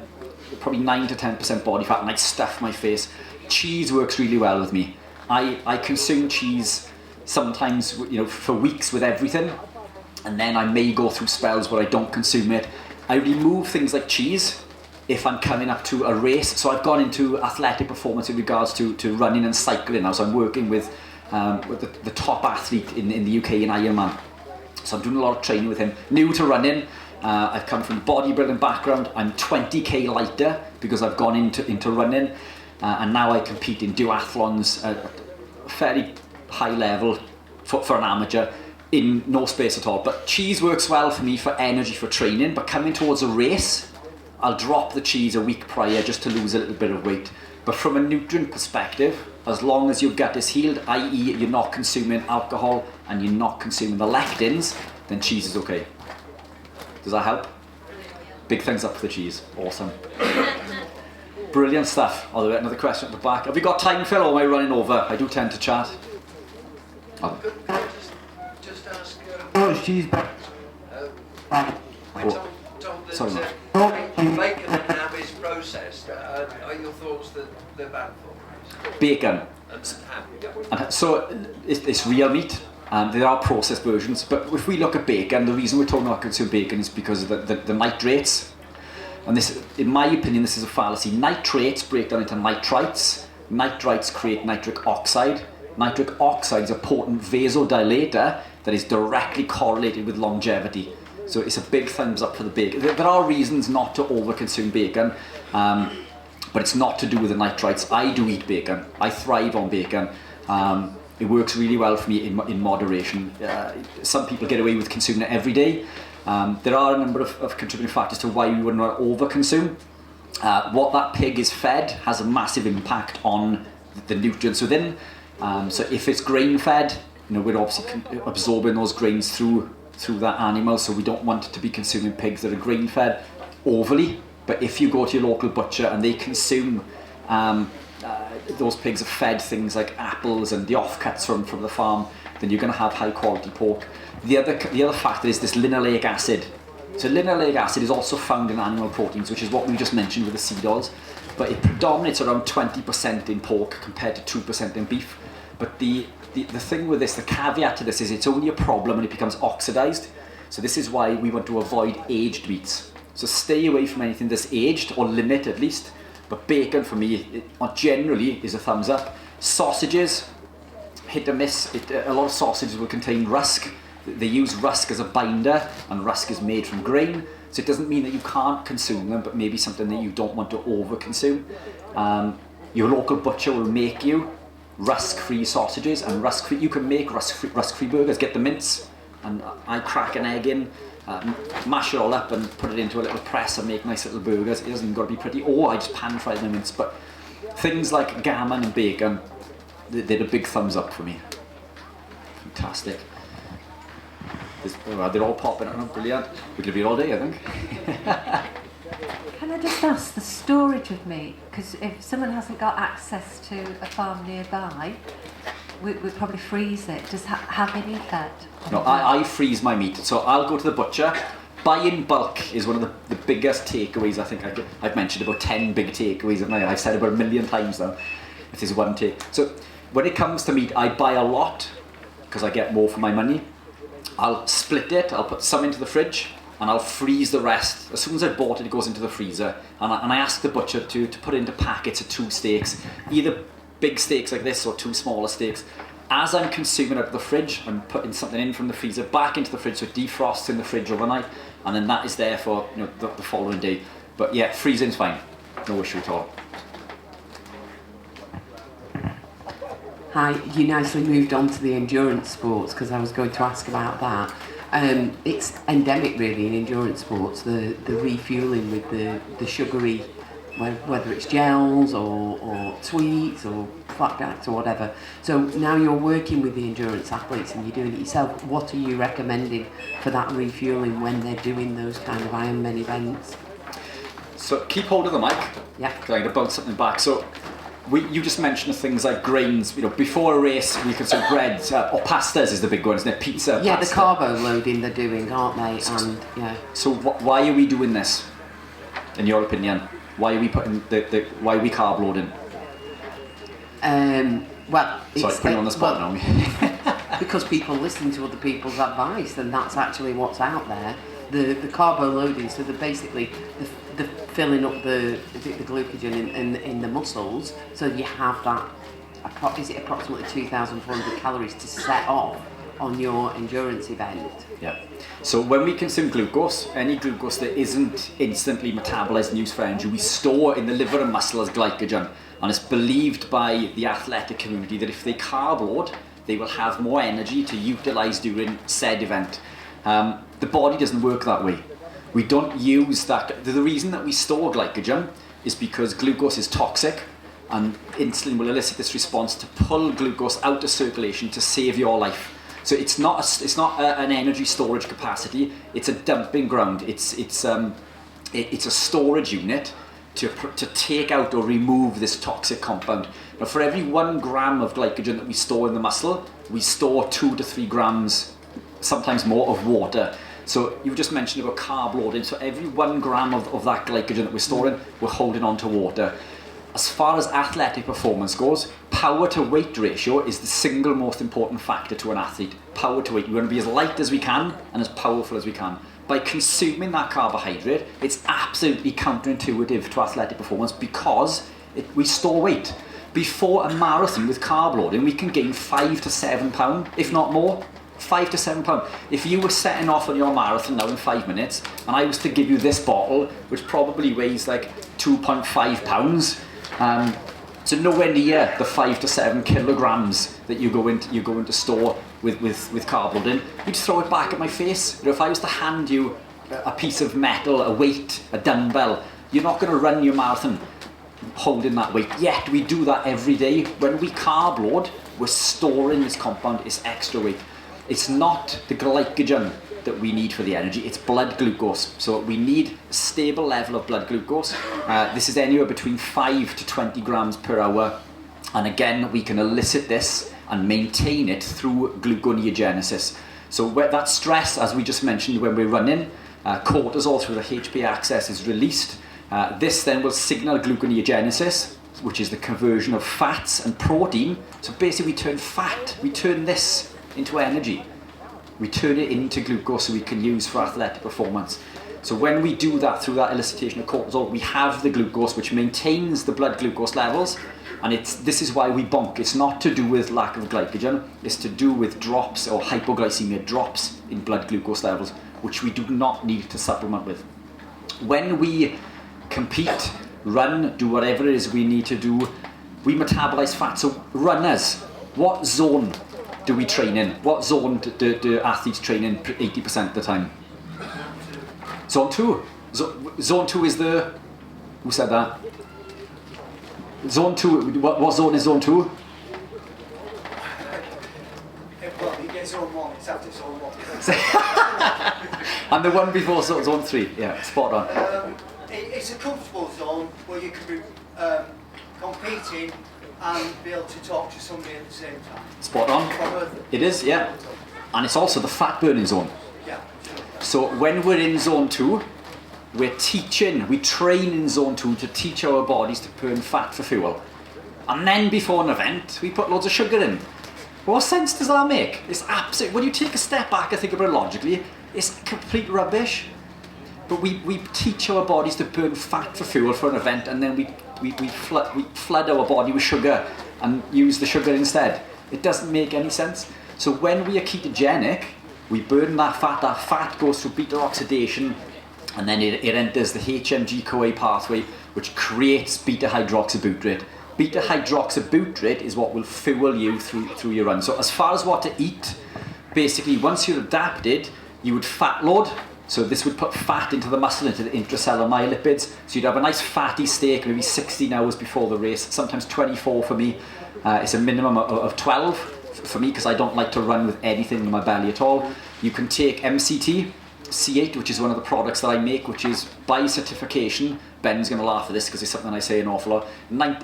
probably 9 to 10% body fat, and I stuff my face. Cheese works really well with me. I consume cheese sometimes, for weeks with everything, and then I may go through spells where I don't consume it. I remove things like cheese if I'm coming up to a race. So I've gone into athletic performance in regards to running and cycling now. So I'm working with the top athlete in the UK in Ironman. So I'm doing a lot of training with him. New to running. I've come from a bodybuilding background. I'm 20k lighter because I've gone into running. And now I compete in duathlons at a fairly high level for an amateur in no space at all. But cheese works well for me for energy, for training. But coming towards a race, I'll drop the cheese a week prior just to lose a little bit of weight. But from a nutrient perspective, as long as your gut is healed, i.e. you're not consuming alcohol and you're not consuming the lectins, then cheese is okay. Does that help? Big thumbs up for the cheese. Awesome. Brilliant stuff. Oh, there another question at the back. Have we got time, Phil, or am I running over? I do tend to chat. Oh. Just ask. Cheese. Sorry, Mark. Bacon and ham is processed. Are your thoughts that they're bad for us? Bacon. And ham. And so it's real meat. There are processed versions, but if we look at bacon, the reason we're talking about consume bacon is because of the nitrates. And this, in my opinion, this is a fallacy. Nitrates break down into nitrites. Nitrites create nitric oxide. Nitric oxide is a potent vasodilator that is directly correlated with longevity. So it's a big thumbs up for the bacon. There are reasons not to over-consume bacon, but it's not to do with the nitrites. I do eat bacon. I thrive on bacon. It works really well for me in moderation. Some people get away with consuming it every day. There are a number of contributing factors to why we wouldn't want to over-consume. What that pig is fed has a massive impact on the nutrients within. So if it's grain-fed, we're obviously absorbing those grains through that animal, so we don't want to be consuming pigs that are grain-fed overly. But if you go to your local butcher and they consume those pigs are fed things like apples and the offcuts from the farm, then you're going to have high quality pork. The other factor is this linoleic acid. So linoleic acid is also found in animal proteins, which is what we just mentioned with the seed oils, but it predominates around 20% in pork compared to 2% in beef. But the thing with this, the caveat to this is it's only a problem when it becomes oxidized. So this is why we want to avoid aged meats. So stay away from anything that's aged, or limit at least. But bacon for me, generally, is a thumbs up. Sausages, hit or miss. A lot of sausages will contain rusk. They use rusk as a binder, and rusk is made from grain. So it doesn't mean that you can't consume them, but maybe something that you don't want to over-consume. Your local butcher will make you rusk-free sausages, and rusk-free. You can make rusk-free burgers. Get the mince, and I crack an egg in. Mash it all up and put it into a little press and make nice little burgers. It doesn't got to be pretty, or I just pan fry the mince. But things like gammon and bacon, they're a big thumbs up for me. Fantastic. They're all popping up, brilliant. We could be here all day, I think. Can I just ask the storage of meat? Because if someone hasn't got access to a farm nearby, we'd probably freeze it. Does that have any effect? No, I freeze my meat. So I'll go to the butcher. Buy in bulk is one of the biggest takeaways. I think I've mentioned about 10 big takeaways. I've said about 1 million times now. If there's one take. So when it comes to meat, I buy a lot because I get more for my money. I'll split it. I'll put some into the fridge and I'll freeze the rest. As soon as I've bought it, it goes into the freezer. And I ask the butcher to put it into packets of 2 steaks, either big steaks like this or 2 smaller steaks. As I'm consuming out of the fridge, I'm putting something in from the freezer back into the fridge, so it defrosts in the fridge overnight, and then that is there for the following day. But yeah, freezing's fine, no issue at all. Hi, you nicely moved on to the endurance sports because I was going to ask about that. It's endemic really in endurance sports, the refueling with the sugary, whether it's gels or sweets or flat jacks or whatever. So now you're working with the endurance athletes and you're doing it yourself. What are you recommending for that refueling when they're doing those kind of Ironman events? So keep hold of the mic. Yeah. I'm going to bounce something back. So you just mentioned things like grains. Before a race, we consume breads or pastas is the big one, isn't it? Pizza. Yeah, pasta. the carbo loading they're doing, aren't they? And yeah. So why are we doing this? In your opinion, why are we putting why are we carb loading? Well, sorry, putting you on the spot now. Because people listen to other people's advice, and that's actually what's out there. The carbo loading, so they're basically the filling up the glycogen in the muscles, so you have that. Is it approximately 2,400 calories to set off on your endurance event? Yeah. So when we consume glucose, any glucose that isn't instantly metabolized and used for energy, we store in the liver and muscle as glycogen. And it's believed by the athletic community that if they carb load, they will have more energy to utilize during said event. The body doesn't work that way. We don't use that. The reason that we store glycogen is because glucose is toxic, and insulin will elicit this response to pull glucose out of circulation to save your life. So it's not an energy storage capacity. It's a dumping ground. It's a storage unit to take out or remove this toxic compound. Now, for every 1 gram of glycogen that we store in the muscle, we store 2 to 3 grams, sometimes more, of water. So you just mentioned about carb loading. So every 1 gram of that glycogen that we're storing, we're holding on to water. as far as athletic performance goes, power to weight ratio is the single most important factor to an athlete. Power to weight. We want to be as light as we can and as powerful as we can. By consuming that carbohydrate, it's absolutely counterintuitive to athletic performance because we store weight. Before a marathon with carb loading, we can gain 5 to 7 pounds, if not more. 5 to 7 pounds. If you were setting off on your marathon now in 5 minutes, and I was to give you this bottle, which probably weighs like 2.5 pounds, so nowhere near the 5 to 7 kilograms that you go into store with carb loading, you'd throw it back at my face. You know, if I was to hand you a piece of metal, a weight, a dumbbell, you're not going to run your marathon holding that weight. Yet we do that every day. When we carb load, we're storing this compound, it's extra weight. It's not the glycogen that we need for the energy, it's blood glucose. So we need a stable level of blood glucose. This is anywhere between 5 to 20 grams per hour. And again, we can elicit this and maintain it through gluconeogenesis. So that stress, as we just mentioned when we're running, cortisol through the HPA axis is released. This then will signal gluconeogenesis, which is the conversion of fats and protein. So basically we turn fat, we turn this into energy. We turn it into glucose so we can use for athletic performance. So when we do that through that elicitation of cortisol, we have the glucose which maintains the blood glucose levels, and this is why we bonk. It's not to do with lack of glycogen, it's to do with drops or hypoglycemia, drops in blood glucose levels, which we do not need to supplement with. When we compete, run, do whatever it is we need to do, we metabolize fat. So runners, what zone do we train in? What zone do athletes train in 80% of the time? Zone 2. Zone 2 is the... Who said that? Zone 2, what zone is zone 2? Well, you get zone 1, it's after zone 1. And the one before zone 3, yeah, spot on. It's a comfortable zone where you can be competing and be able to talk to somebody at the same time. Spot on. It is, yeah. And it's also the fat burning zone. Yeah. So when we're in zone 2, we train in zone 2 to teach our bodies to burn fat for fuel. And then before an event, we put loads of sugar in. What sense does that make? It's absolute. When you take a step back and think about it logically, it's complete rubbish. But we teach our bodies to burn fat for fuel for an event, and then we flood our body with sugar and use the sugar instead. It doesn't make any sense. So when we are ketogenic, we burn that fat goes through beta oxidation, and then it enters the HMG-CoA pathway, which creates beta hydroxybutyrate. Beta hydroxybutyrate is what will fuel you through your run. So as far as what to eat, basically once you're adapted, you would fat load. So this would put fat into the muscle, into the intracellular myolipids. So you'd have a nice fatty steak, maybe 16 hours before the race, sometimes 24 for me. It's a minimum of 12 for me because I don't like to run with anything in my belly at all. You can take MCT, C8, which is one of the products that I make, which is by certification. Ben's going to laugh at this because it's something I say an awful lot.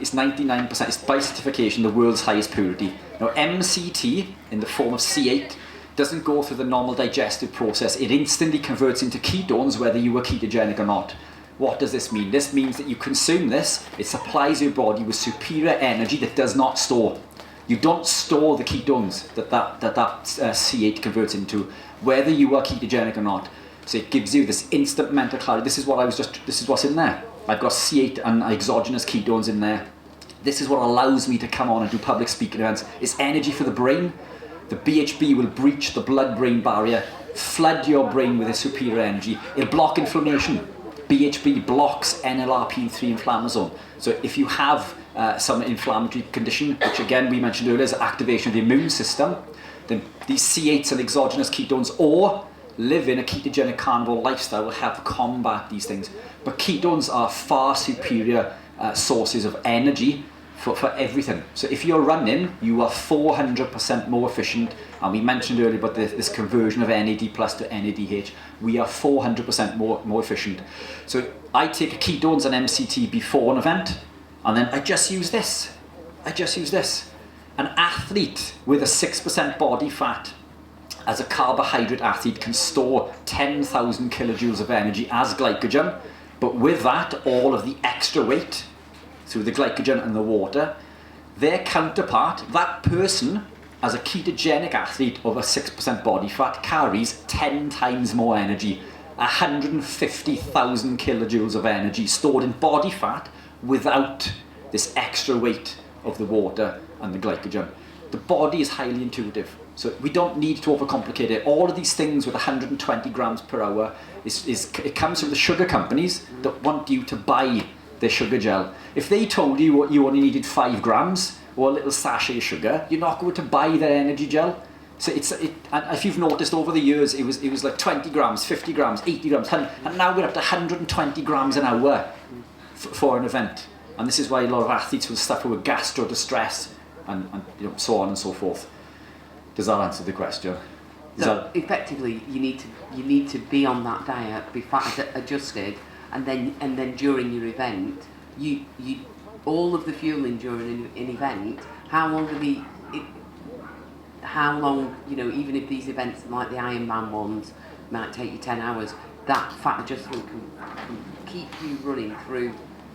It's 99%, it's by certification the world's highest purity. Now MCT, in the form of C8, doesn't go through the normal digestive process. It instantly converts into ketones whether you are ketogenic or not. What does this mean? This means that you consume this, it supplies your body with superior energy that does not store. You don't store the ketones that C8 converts into, whether you are ketogenic or not. So it gives you this instant mental clarity. This is what's in there. I've got C8 and exogenous ketones in there. This is what allows me to come on and do public speaking events. It's energy for the brain. The BHB will breach the blood-brain barrier, flood your brain with a superior energy. It'll block inflammation. BHB blocks NLRP3 inflammasome. So if you have some inflammatory condition, which again we mentioned earlier is activation of the immune system, then these C8s and exogenous ketones or living a ketogenic carnivore lifestyle will help combat these things. But ketones are far superior sources of energy for everything. So if you're running, you are 400% more efficient, and we mentioned earlier about this conversion of NAD plus to NADH. We are 400% more efficient. So I take ketones and MCT before an event, and then I just use this. An athlete with a 6% body fat as a carbohydrate athlete can store 10,000 kilojoules of energy as glycogen, but with that, all of the extra weight, through the glycogen and the water. Their counterpart, that person, as a ketogenic athlete of a 6% body fat, carries 10 times more energy, 150,000 kilojoules of energy stored in body fat without this extra weight of the water and the glycogen. The body is highly intuitive, so we don't need to overcomplicate it. All of these things with 120 grams per hour, it comes from the sugar companies that want you to buy their sugar gel. If they told you you only needed 5 grams or a little sachet of sugar, you're not going to buy their energy gel. So and if you've noticed over the years, it was like 20 grams, 50 grams, 80 grams, and now we're up to 120 grams an hour for an event. And this is why a lot of athletes will suffer with gastro distress and so on and so forth. Does that answer the question? So effectively, you need to be on that diet, be fat adjusted, and then during your event, you all of the fueling during an event. How long, even if these events like the Ironman ones might take you 10 hours, that fat adjustment can keep you running through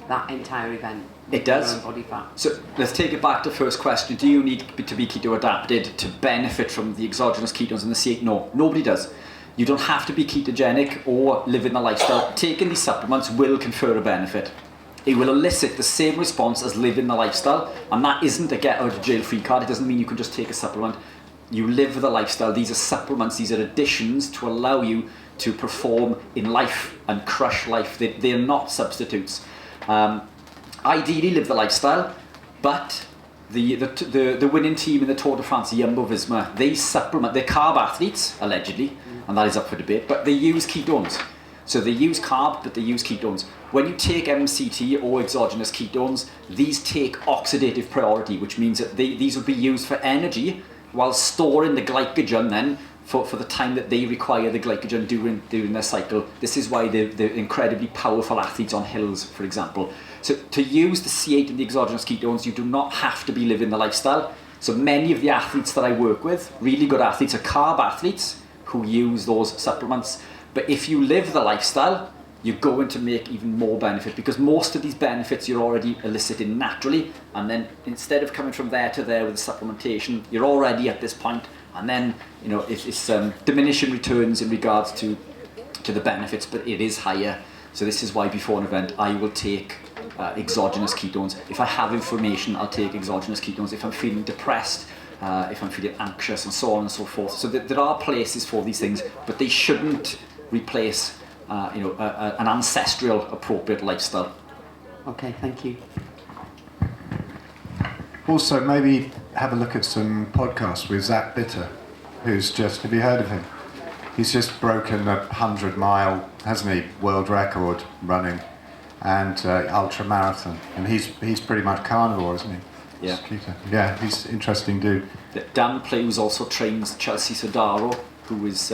that entire event. It does. Body fat. So let's take it back to the first question. Do you need to be keto adapted to benefit from the exogenous ketones and the C8? No, nobody does. You don't have to be ketogenic or live in the lifestyle. Taking these supplements will confer a benefit. It will elicit the same response as living the lifestyle, and that isn't a get out of jail free card. It doesn't mean you can just take a supplement. You live the lifestyle. These are supplements, these are additions to allow you to perform in life and crush life. They're not substitutes. Ideally live the lifestyle, but the winning team in the Tour de France, Jumbo-Visma, they supplement, they're carb athletes, allegedly, and that is up for debate, but they use ketones. So they use carb, but they use ketones. When you take MCT or exogenous ketones, these take oxidative priority, which means that these will be used for energy while storing the glycogen then for the time that they require the glycogen during their cycle. This is why they're incredibly powerful athletes on hills, for example. So to use the C8 and the exogenous ketones, you do not have to be living the lifestyle. So many of the athletes that I work with, really good athletes, are carb athletes who use those supplements. But if you live the lifestyle, you're going to make even more benefit, because most of these benefits you're already eliciting naturally, and then instead of coming from there to there with the supplementation, you're already at this point, and then it's diminishing returns in regards to the benefits, but it is higher. So this is why before an event I will take exogenous ketones. If I have inflammation, I'll take exogenous ketones. If I'm feeling depressed, if I'm feeling anxious, and so on and so forth. So there are places for these things, but they shouldn't replace an ancestral appropriate lifestyle. Okay, thank you. Also, maybe have a look at some podcasts with Zach Bitter, have you heard of him? He's just broken a 100-mile, hasn't he, world record running, and ultra marathon, and he's pretty much carnivore, isn't he? Yeah. Yeah, he's an interesting dude. Dan Plays also trains Chelsea Sodaro, who is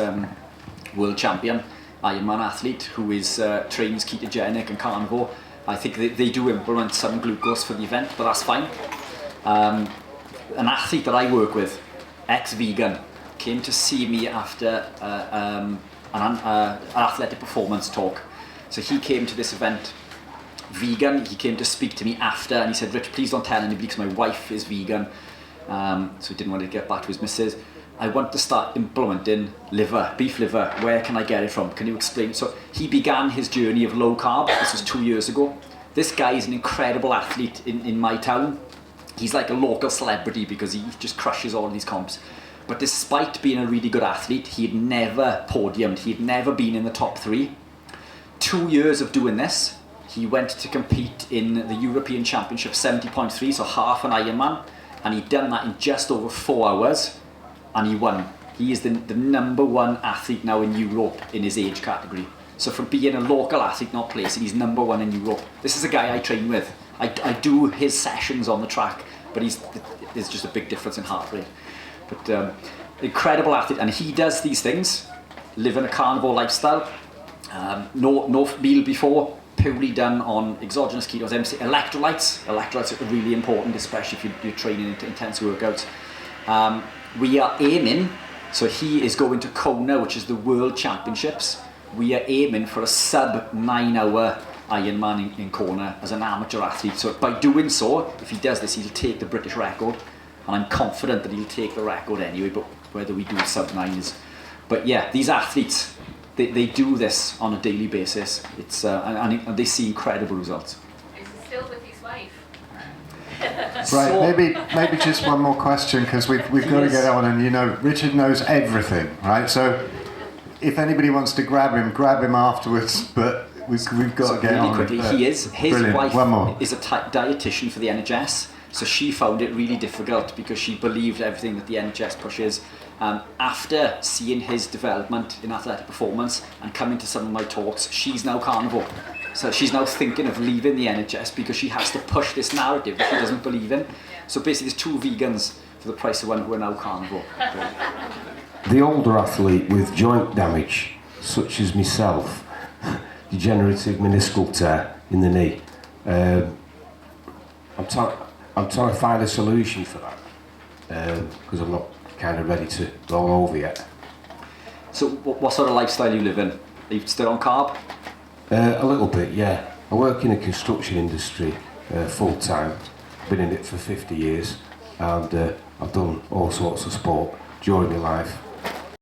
world champion Ironman athlete, who is trains ketogenic and carnivore. I think they do implement some glucose for the event, but that's fine. An athlete that I work with, ex-vegan, came to see me after an athletic performance talk. So he came to this event vegan. He came to speak to me after, and he said, "Rich, please don't tell anybody because my wife is vegan." So he didn't want to get back to his missus. "I want to start implementing beef liver. Where can I get it from? Can you explain?" So he began his journey of low carb. This was 2 years ago. This guy is an incredible athlete in my town. He's like a local celebrity because he just crushes all of these comps. But despite being a really good athlete, he had never podiumed. He had never been in the top 3. 2 years of doing this, he went to compete in the European Championship 70.3, so half an Ironman, and he'd done that in just over 4 hours, and he won. He is the number 1 athlete now in Europe in his age category. So from being a local athlete not placing, he's number 1 in Europe. This is a guy I train with. I do his sessions on the track, but there's just a big difference in heart rate. But incredible athlete, and he does these things, living a carnivore lifestyle, no meal before, purely done on exogenous ketones, electrolytes. Electrolytes are really important, especially if you're training into intense workouts. We are aiming, so he is going to Kona, which is the World Championships. We are aiming for a sub 9 hour Ironman in Kona as an amateur athlete. So by doing so, if he does this, he'll take the British record, and I'm confident that he'll take the record anyway, but whether we do sub 9 is... But yeah, these athletes, they do this on a daily basis. It's and they see incredible results. Is he still with his wife? Right, So- maybe just one more question, because we've got to get on, and you know, Richard knows everything, right? So if anybody wants to grab him afterwards, but we've got So to get really on. quickly, but- his Brilliant. wife One more. is a dietitian for the NHS, so she found it really difficult because she believed everything that the NHS pushes. After seeing his development in athletic performance and coming to some of my talks, she's now carnivore. So she's now thinking of leaving the NHS because she has to push this narrative that she doesn't believe in. So basically there's 2 vegans for the price of one who are now carnivore. The older athlete with joint damage, such as myself, degenerative meniscal tear in the knee, I'm trying to find a solution for that, because I'm not kind of ready to roll over yet. So what sort of lifestyle are you live in? Are you still on carb? A little bit, yeah. I work in the construction industry full time. Been in it for 50 years, and I've done all sorts of sport during my life.